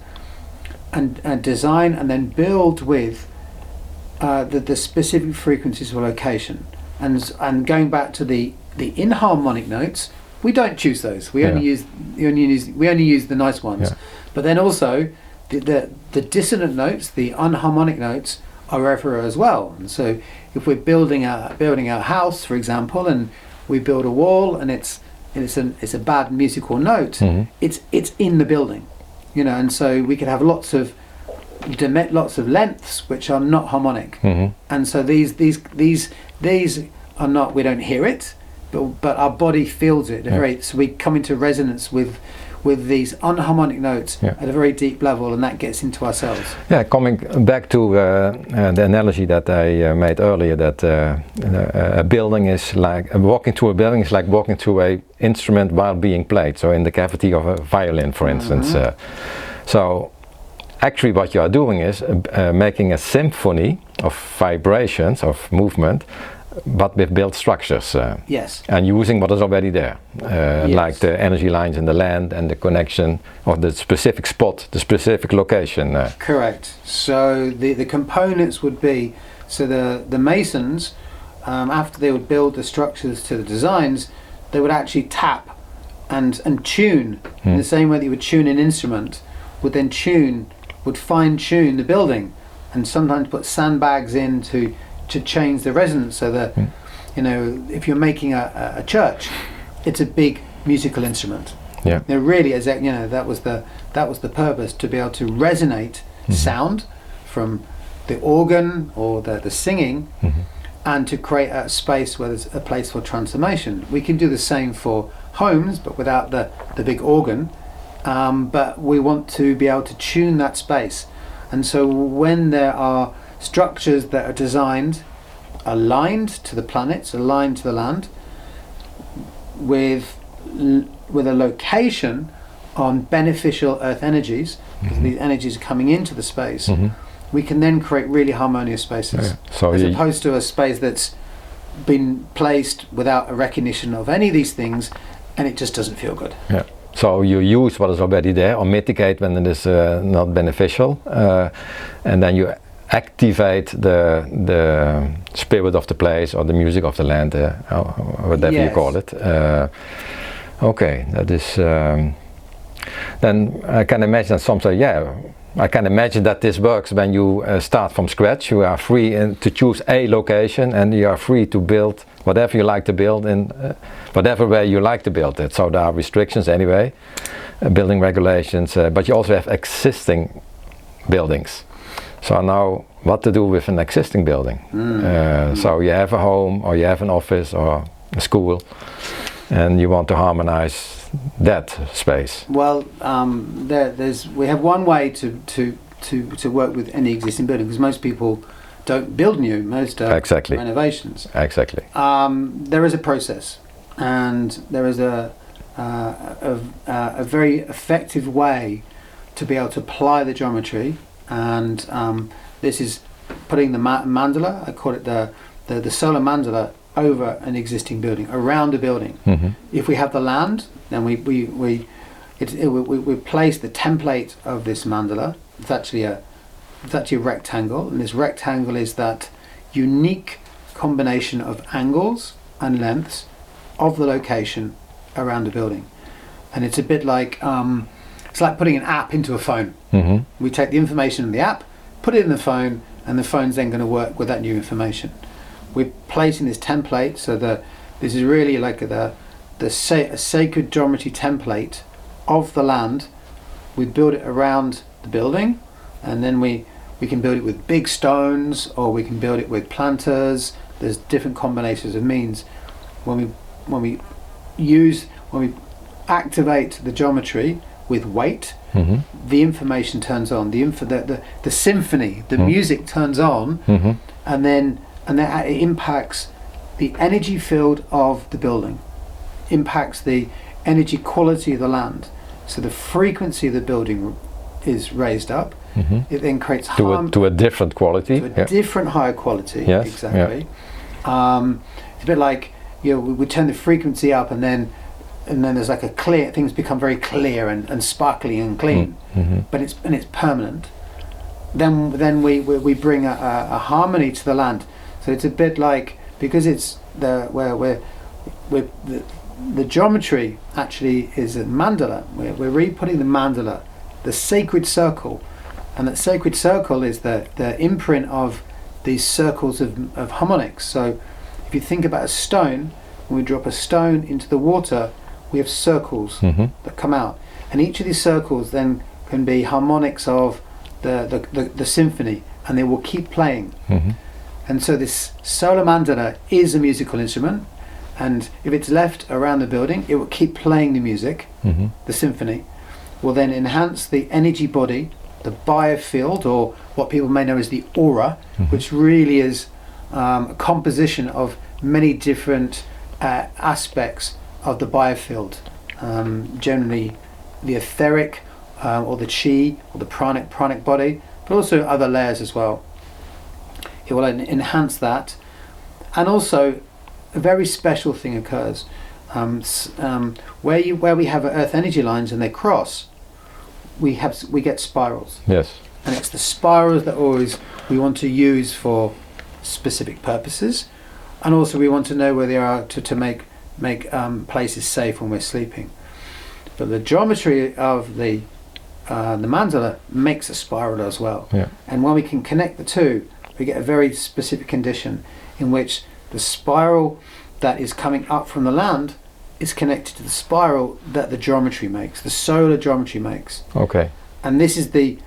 and design and then build with the specific frequencies of location. And going back to the inharmonic notes, we don't choose those. We only use the nice ones. Yeah. But then also the dissonant notes, the unharmonic notes, are everywhere as well. And so if we're building a house, for example, and we build a wall and it's a bad musical note, it's in the building, and so we could have lots of lengths which are not harmonic, and so these are not. We don't hear it, but our body feels it. So we come into resonance with with these unharmonic notes Yeah. at a very deep level, and that gets into ourselves. Yeah, coming back to the analogy that I made earlier, that a building is like walking through a building is like walking through a instrument while being played. So in the cavity of a violin, for instance. So actually, what you are doing is making a symphony of vibrations, of movement, but with built structures. Yes. And using what is already there, like the energy lines in the land and the connection of the specific spot, the specific location. Correct. So the components would be, so the masons, after they would build the structures to the designs, they would actually tap and tune in the same way that you would tune an instrument, would fine tune the building, and sometimes put sandbags in to change the resonance, so that you know, if you're making a church, it's a big musical instrument. Yeah. It really is. You know, that was the purpose, to be able to resonate sound from the organ or the singing, and to create a space where there's a place for transformation. We can do the same for homes, but without the big organ. But we want to be able to tune that space, and so when there are structures that are designed, aligned to the planets, aligned to the land, with a location on beneficial earth energies, because these energies are coming into the space, we can then create really harmonious spaces. Yeah. So as opposed to a space that's been placed without a recognition of any of these things, and it just doesn't feel good. Yeah. So you use what is already there, or mitigate when it is not beneficial, and then you activate the spirit of the place or the music of the land, whatever you call it. Okay, that is. Then I can imagine that some say, I can imagine that this works when you start from scratch. You are free to choose a location, and you are free to build whatever you like to build in whatever way you like to build it. So there are restrictions anyway, building regulations, but you also have existing buildings. So now, what to do with an existing building? So you have a home, or you have an office, or a school, and you want to harmonize that space. Well, we have one way to work with any existing building, because most people don't build new, most are renovations. Exactly. There is a process, and there is a very effective way to be able to apply the geometry, and this is putting the mandala, I call it the solar mandala, over an existing building, around a building. If we have the land, then we place the template of this mandala. It's actually a rectangle, and this rectangle is that unique combination of angles and lengths of the location around a building. And it's a bit like it's like putting an app into a phone. We take the information in the app, put it in the phone, and the phone's then going to work with that new information. We're placing this template, so that this is really like a sacred geometry template of the land. We build it around the building, and then we can build it with big stones, or we can build it with planters. There's different combinations of means. When we activate the geometry with weight, the information turns on. The symphony, the music turns on, and then it impacts the energy field of the building, impacts the energy quality of the land. So the frequency of the building is raised up. It then creates to a different quality, different higher quality. Yes, exactly. It's a bit like, we turn the frequency up, and then there's like a clear, things become very clear and sparkly and clean, but it's permanent. Then we bring a harmony to the land. So it's a bit like, because it's the geometry actually is a mandala. We're re-putting the mandala, the sacred circle, and that sacred circle is the imprint of these circles of harmonics. So if you think about a stone, when we drop a stone into the water, we have circles that come out, and each of these circles then can be harmonics of the symphony, and they will keep playing. And so this solar mandala is a musical instrument, and if it's left around the building, it will keep playing the music, the symphony, will then enhance the energy body, the biofield, or what people may know as the aura, which really is a composition of many different aspects of the biofield. Generally the etheric, or the chi, or the pranic body, but also other layers as well. It will enhance that. And also a very special thing occurs. Where we have earth energy lines and they cross, we get spirals. Yes. And it's the spirals that always we want to use for specific purposes, and also we want to know where they are to make places safe when we're sleeping. But the geometry of the mandala makes a spiral as well. Yeah. And when we can connect the two, we get a very specific condition in which the spiral that is coming up from the land is connected to the spiral that the geometry makes, the solar geometry makes. Okay. And this is the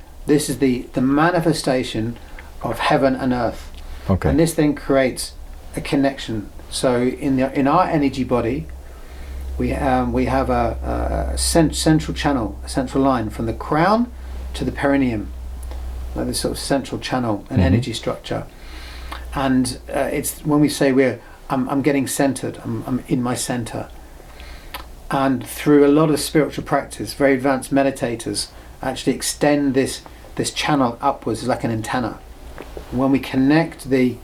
manifestation of heaven and earth. Okay. And this then creates a connection. So in our energy body, we have a central channel, a central line from the crown to the perineum, like this sort of central channel, an energy structure. And it's when we say I'm getting centered, I'm in my center. And through a lot of spiritual practice, very advanced meditators actually extend this channel upwards like an antenna. When we connect the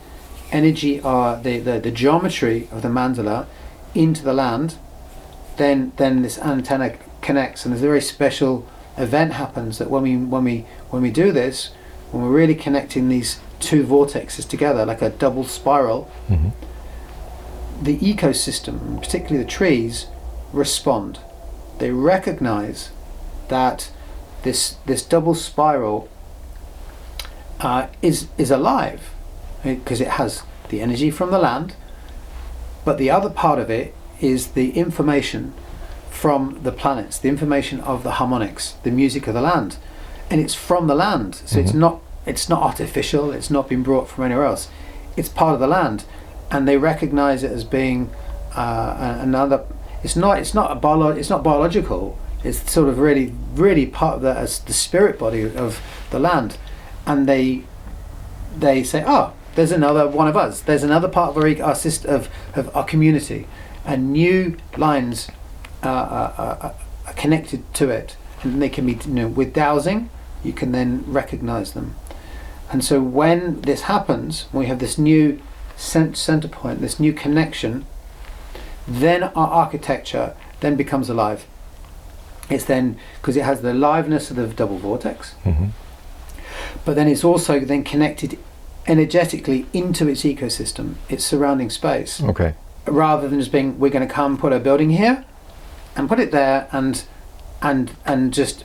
energy or the geometry of the mandala into the land, then this antenna connects, and there's a very special event happens that when we do this, when we're really connecting these two vortexes together like a double spiral, the ecosystem, particularly the trees, respond. They recognize that this double spiral is alive, because it has the energy from the land, but the other part of it is the information from the planets, the information of the harmonics, the music of the land, and it's from the land. So it's not artificial. It's not been brought from anywhere else. It's part of the land, and they recognize it as being another. It's not biological. It's sort of really part of the spirit body of the land, and they say, oh, there's another one of us. There's another part of our system of our community, and new lines are connected to it, and they can be, with dowsing, you can then recognize them. And so when this happens, when we have this new center point, this new connection, then our architecture then becomes alive. It's then, because it has the aliveness of the double vortex, but then it's also then connected energetically into its ecosystem, its surrounding space. Okay. Rather than just being, we're going to come put a building here and put it there and just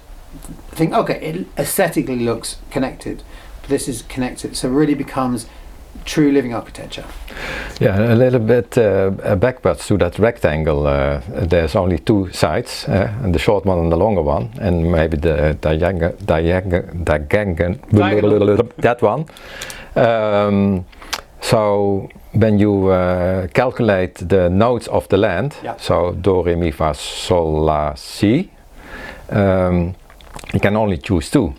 think, okay, it aesthetically looks connected, but this is connected, so it really becomes true living architecture. Yeah, a little bit backwards to that rectangle. There's only two sides, and the short one and the longer one, and maybe the diagonal that one. So when you calculate the notes of the land, so do, re, mi, fa, sol, la, si, you can only choose two.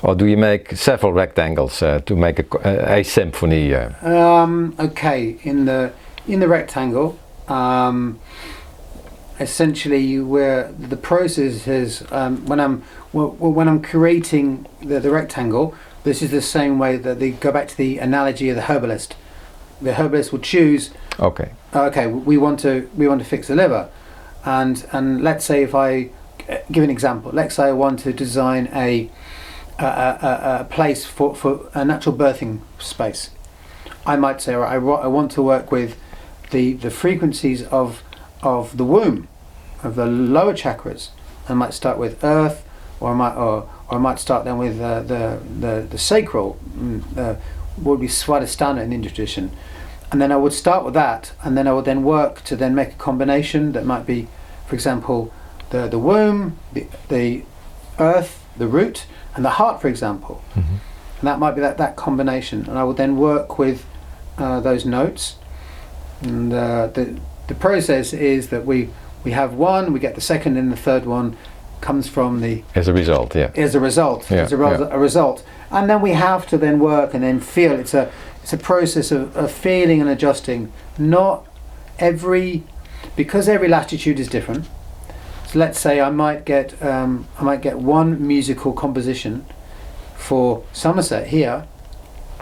Or do you make several rectangles to make a symphony? Okay, in the rectangle, essentially, where the process is when I'm creating the rectangle, this is the same way that they go back to the analogy of the herbalist. The herbalist will choose. Okay. Okay, we want to fix the liver, and let's say, if I give an example, let's say I want to design a place for a natural birthing space. I might say, I want to work with the frequencies of the womb, of the lower chakras. I might start with earth, or I might start then with the sacral, would be Swadhisthana in the Indian tradition, and then I would start with that, and then I would then work to then make a combination that might be, for example, the womb, the earth, the root, and the heart, for example. And that might be that combination, and I would then work with those notes, and the process is that we have one, we get the second and the third one, comes from the As a result, yeah. as a result, Yeah, a result, and then we have to then work and then feel. It's a process of feeling and adjusting. Not because every latitude is different. So let's say I might get one musical composition for Somerset here,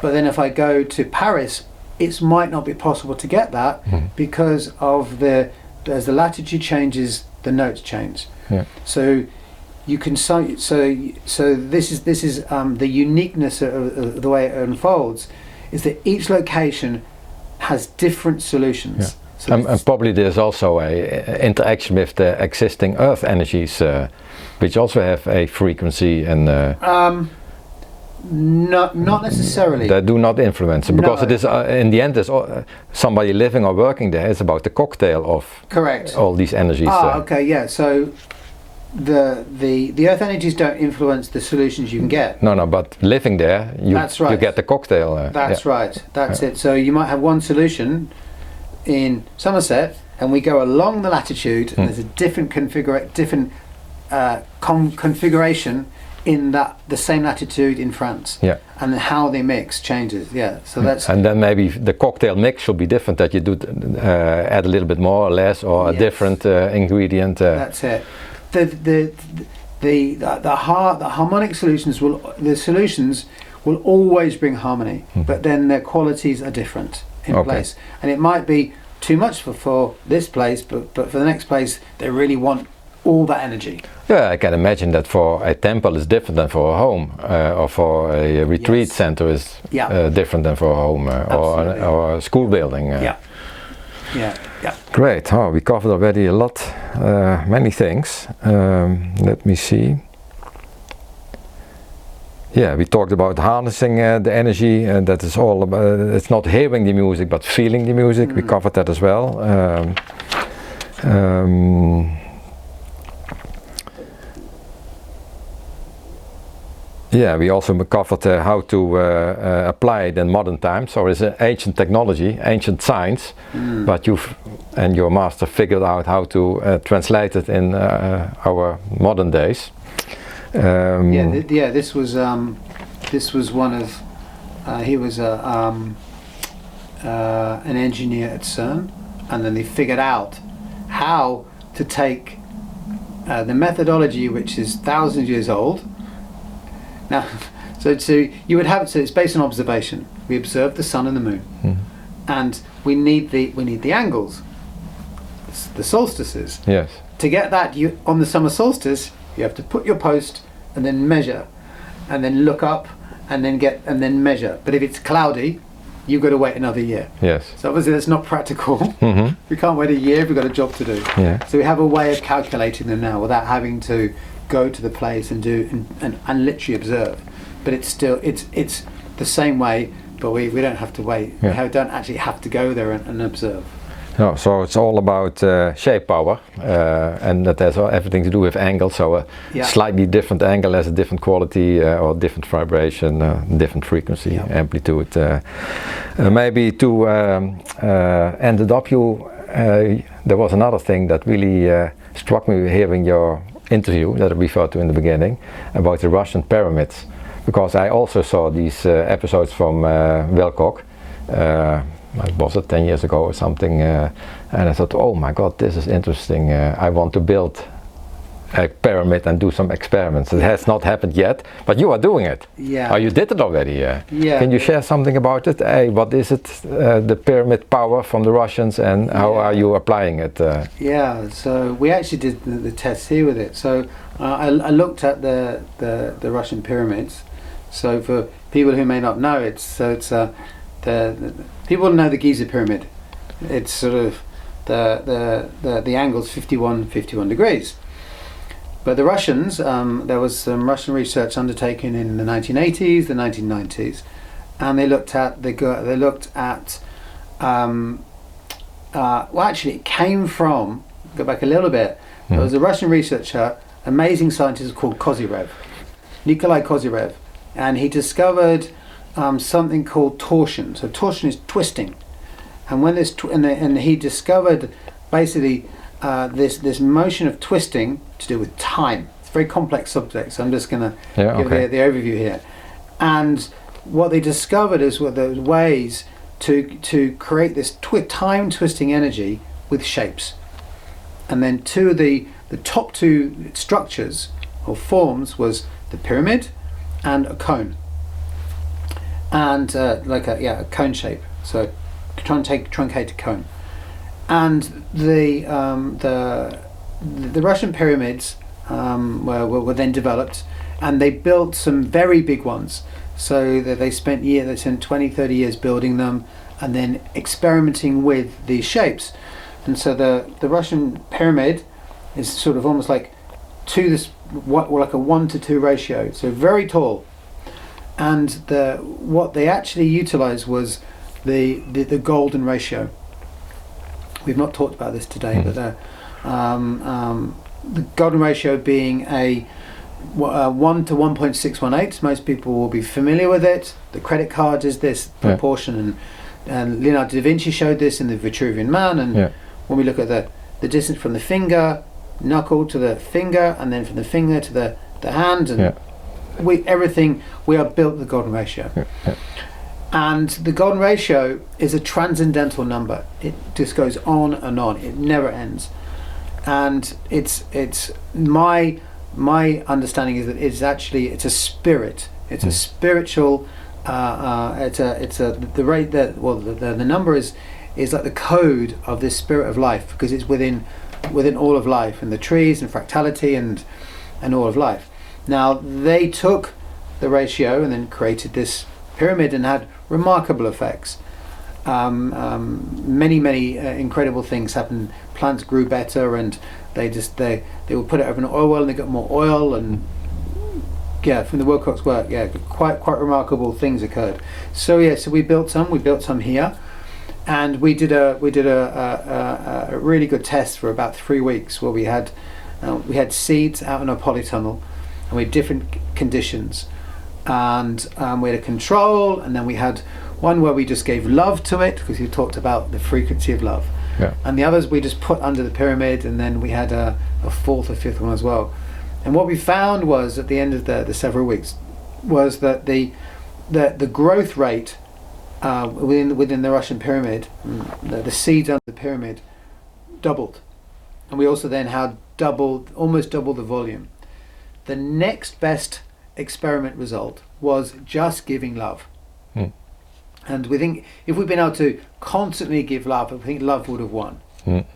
but then if I go to Paris, it might not be possible to get that because of as the latitude changes, the notes change. Yeah. So you can so this is the uniqueness of the way it unfolds, is that each location has different solutions. Yeah. So And probably there's also a interaction with the existing Earth energies, which also have a frequency and. Not necessarily. That do not influence it, because No. it is in the end is somebody living or working there. It's about the cocktail of Correct. all these energies. Okay, yeah. So the Earth energies don't influence the solutions you can get. No, but living there, That's right. you get the cocktail. That's right. That's it. So you might have one solution in Somerset, and we go along the latitude, and there's a different configuration in the same latitude in France. Yeah. And how they mix changes. Yeah. So that's. And then maybe the cocktail mix should be different. That you do add a little bit more or less, or a Yes. different ingredient. That's it. The harmonic solutions will always bring harmony, but then their qualities are different in place, and it might be too much for this place, but for the next place they really want all that energy. Yeah, I can imagine that for a temple is different than for a home, or for a retreat center is different than for a home, or a school building. Yeah. Great. Oh, we covered already a lot, many things. Let me see. Yeah, we talked about harnessing the energy, and that is all about. It's not hearing the music, but feeling the music. We covered that as well. Yeah, we also covered how to apply it in modern times. So it's an ancient technology, ancient science, but you and your master figured out how to translate it in our modern days. This was one of. He was an engineer at CERN, and then they figured out how to take the methodology, which is thousands of years old. Now, so you would have it. So it's based on observation. We observe the sun and the moon, and we need the angles, the solstices. Yes. To get that, on the summer solstice, you have to put your post and then measure, and then look up and then measure. But if it's cloudy, you've got to wait another year. Yes. So obviously that's not practical. We can't wait a year if we've got a job to do. Yeah. So we have a way of calculating them now without having to go to the place and do and literally observe. But it's still it's the same way, but we don't have to wait. Yeah. We don't actually have to go there and observe. No, so it's all about shape power, and that has everything to do with angle. So a slightly different angle has a different quality, or different vibration, different frequency, amplitude. Maybe to end it up, there was another thing that really struck me hearing your interview that I referred to in the beginning about the Russian pyramids, because I also saw these episodes from Wilcock. Was it 10 years ago or something, and I thought, oh my god, this is interesting. I want to build a pyramid and do some experiments. It has not happened yet, but you are doing it. Yeah. Oh, you did it already. Yeah. Can you share something about it? What is it, the pyramid power from the Russians, and how are you applying it? Yeah, so we actually did the tests here with it. So I looked at the Russian pyramids. So for people who may not know, the people know the Giza pyramid. It's sort of the angle's 51 degrees. But the Russians, there was some Russian research undertaken in the 1980s, the 1990s, and they looked at well, actually it came from, go back a little bit, there was a Russian researcher, amazing scientist called Kozyrev, Nikolai Kozyrev, and he discovered something called torsion. So torsion is twisting, and when this and he discovered basically this motion of twisting to do with time. It's a very complex subject, so I'm just going to Yeah, give the overview here. And what they discovered is what those ways to create this time twisting energy with shapes. And then the top two structures or forms was the pyramid and a cone, and like a cone shape. So truncated cone. And the Russian pyramids were then developed, and they built some very big ones. So that they spent 20, 30 years building them, and then experimenting with these shapes. And so the Russian pyramid is sort of almost like like a 1-to-2 ratio, so very tall. And what they actually utilized was the golden ratio. We've not talked about this today, but the golden ratio being a 1 to 1.618. Most people will be familiar with it. The credit card is this proportion, and Leonardo da Vinci showed this in the Vitruvian Man. And when we look at the distance from the finger, knuckle to the finger, and then from the finger to the hand, and we are built the golden ratio. And the golden ratio is a transcendental number. It just goes on and on. It never ends. And it's my understanding is that it's a spirit. It's a spiritual. The rate that the number is like the code of this spirit of life, because it's within all of life, and the trees and fractality and all of life. Now they took the ratio and then created this pyramid and had remarkable effects. Many incredible things happened. Plants grew better, and they would put it over an oil well and they got more oil, and from the Wilcox work, quite remarkable things occurred. So we built some here, and we did a really good test for about 3 weeks, where we had seeds out in a polytunnel, and we had different conditions, and we had a control, and then we had one where we just gave love to it, because we talked about the frequency of love, and the others we just put under the pyramid, and then we had a fourth or fifth one as well. And what we found was, at the end of the several weeks, was that the growth rate within the Russian pyramid, the seeds under the pyramid, doubled, and we also then had almost double the volume. The next best experiment result was just giving love. And we think if we'd been able to constantly give love, I think love would have won.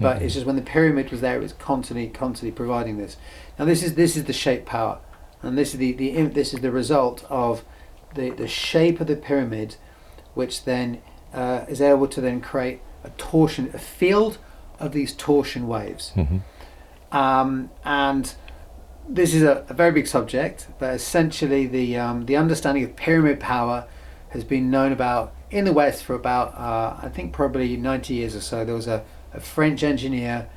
But it's just when the pyramid was there, it was constantly providing this. Now this is the shape power, and this is the result of the shape of the pyramid, which then is able to then create a field of these torsion waves. And this is a very big subject, but essentially the understanding of pyramid power has been known about in the West for about I think probably 90 years or so. There was a French engineer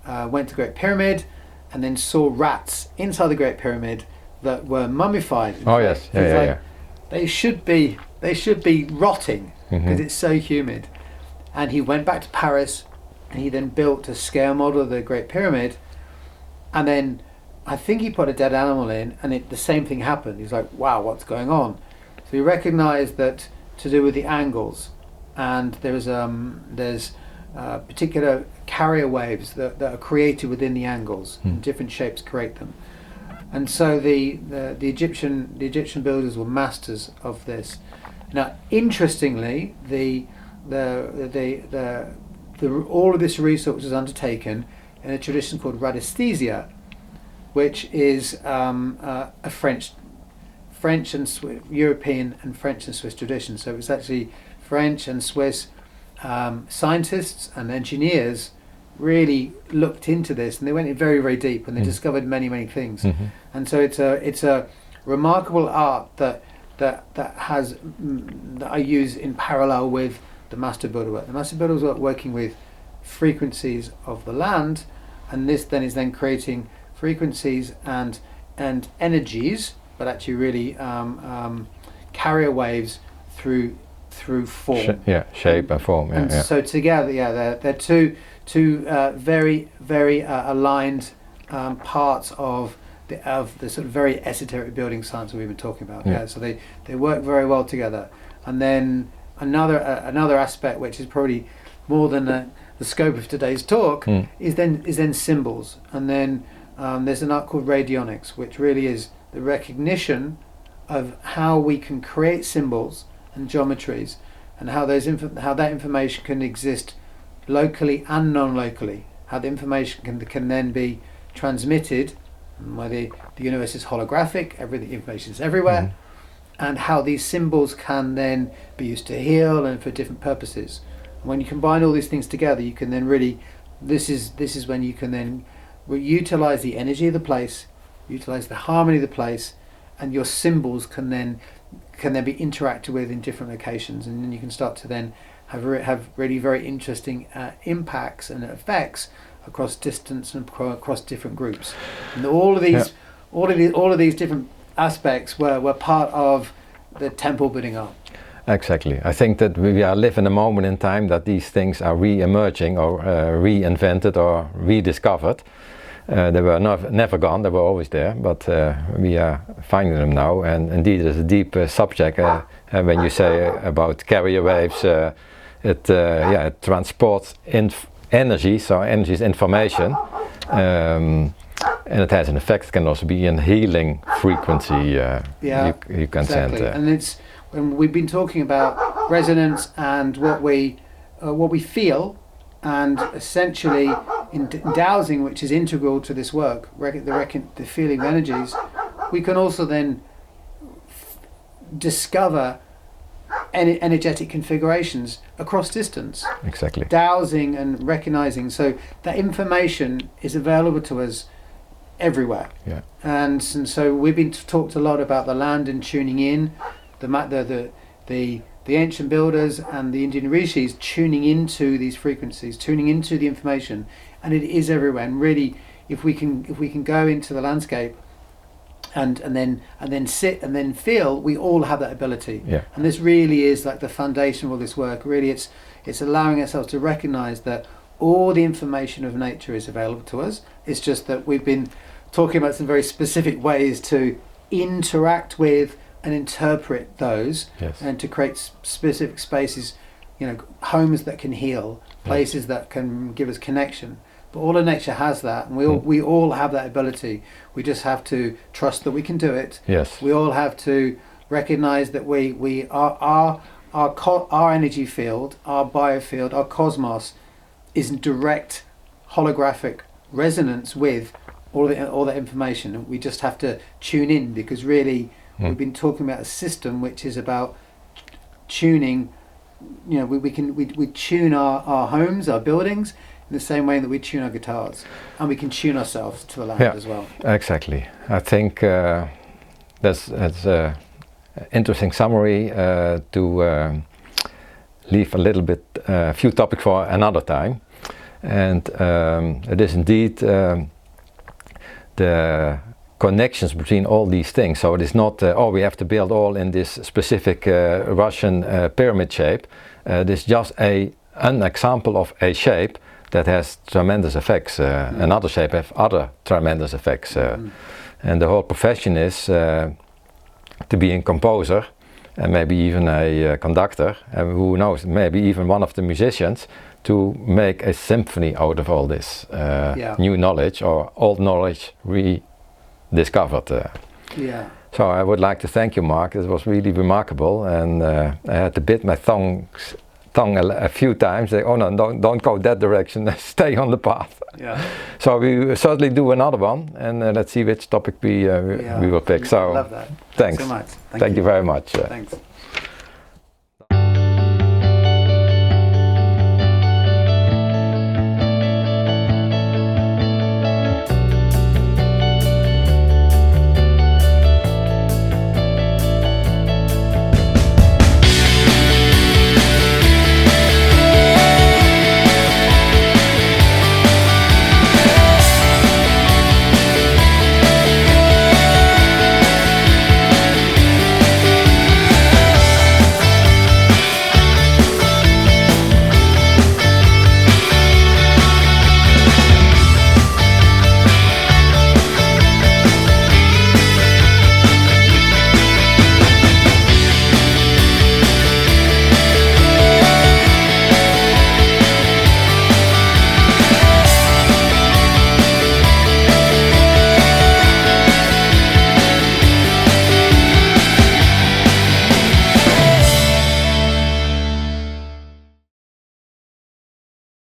went to the Great Pyramid and then saw rats inside the Great Pyramid that were mummified. They should be rotting because it's so humid. And he went back to Paris, and he then built a scale model of the Great Pyramid, and then I think he put a dead animal in, and the same thing happened. He's like, wow, what's going on? So he recognized that to do with the angles, and there's particular carrier waves that are created within the angles, and different shapes create them. And so the Egyptian builders were masters of this. Now, interestingly, all of this research was undertaken in a tradition called radiesthesia, which is a French and European and French and Swiss tradition. So it's actually French and Swiss scientists and engineers really looked into this, and they went in very, very deep, and they discovered many things. And so it's a remarkable art that I use in parallel with the master builder work. The master builders are working with frequencies of the land, and this then is creating frequencies and energies, but actually really carrier waves through form. Shape and form. So together, they're two very aligned parts of the sort of very esoteric building science that we've been talking about. Yeah. So they work very well together. And then another aspect, which is probably more than the scope of today's talk, is then symbols. And then there's an art called radionics, which really is the recognition of how we can create symbols and geometries, and how that information can exist locally and non-locally. How the information can then be transmitted, where the universe is holographic, the information is everywhere, and how these symbols can then be used to heal and for different purposes. When you combine all these things together, you can then really, this is when you can then utilize the energy of the place, utilize the harmony of the place, and your symbols can then be interacted with in different locations, and then you can start to then have really very interesting impacts and effects across distance and across different groups. And all of these different aspects were part of the temple building art. Exactly. I think that we are living a moment in time that these things are re-emerging or reinvented or rediscovered. They were never gone, they were always there, but we are finding them now, and indeed it's a deep subject. When you say about carrier waves, it transports energy, so energy is information, and it has an effect. It can also be a healing frequency you can send. And it's when we've been talking about resonance and what we feel, and essentially in dowsing, which is integral to this work, the feeling of energies, we can also then discover energetic configurations across distance. Exactly. Dowsing and recognizing, so that information is available to us everywhere. Yeah. And so we've been talked a lot about the land and tuning in, the ancient builders and the Indian rishis tuning into these frequencies, tuning into the information, and it is everywhere. And really, if we can go into the landscape and then sit and then feel, we all have that ability. Yeah. And this really is like the foundation of all this work. Really, it's allowing ourselves to recognize that all the information of nature is available to us. It's just that we've been talking about some very specific ways to interact with and interpret those, yes, and to create specific spaces, homes that can heal, places that can give us connection. But all of nature has that, and we all have that ability. We just have to trust that we can do it. Yes. We all have to recognize that our energy field, our biofield, our cosmos is in direct holographic resonance with all that information. And we just have to tune in, because really we've been talking about a system which is about tuning. We tune our homes, our buildings, in the same way that we tune our guitars, and we can tune ourselves to the land as well. Exactly. I think that's an interesting summary to leave a little bit, a few topics for another time. And it is indeed the connections between all these things. So it is not, we have to build all in this specific Russian pyramid shape. It is just an example of a shape that has tremendous effects. Another shape has other tremendous effects. And the whole profession is to be a composer, and maybe even a conductor, and who knows, maybe even one of the musicians, to make a symphony out of all this new knowledge or old knowledge rediscovered. So I would like to thank you, Mark. It was really remarkable, and I had to bite my tongue a few times. Say, oh no, don't go that direction. Stay on the path. So we certainly do another one, and let's see which topic we will pick. So love that. Thanks so much. Thank you very much. Thanks.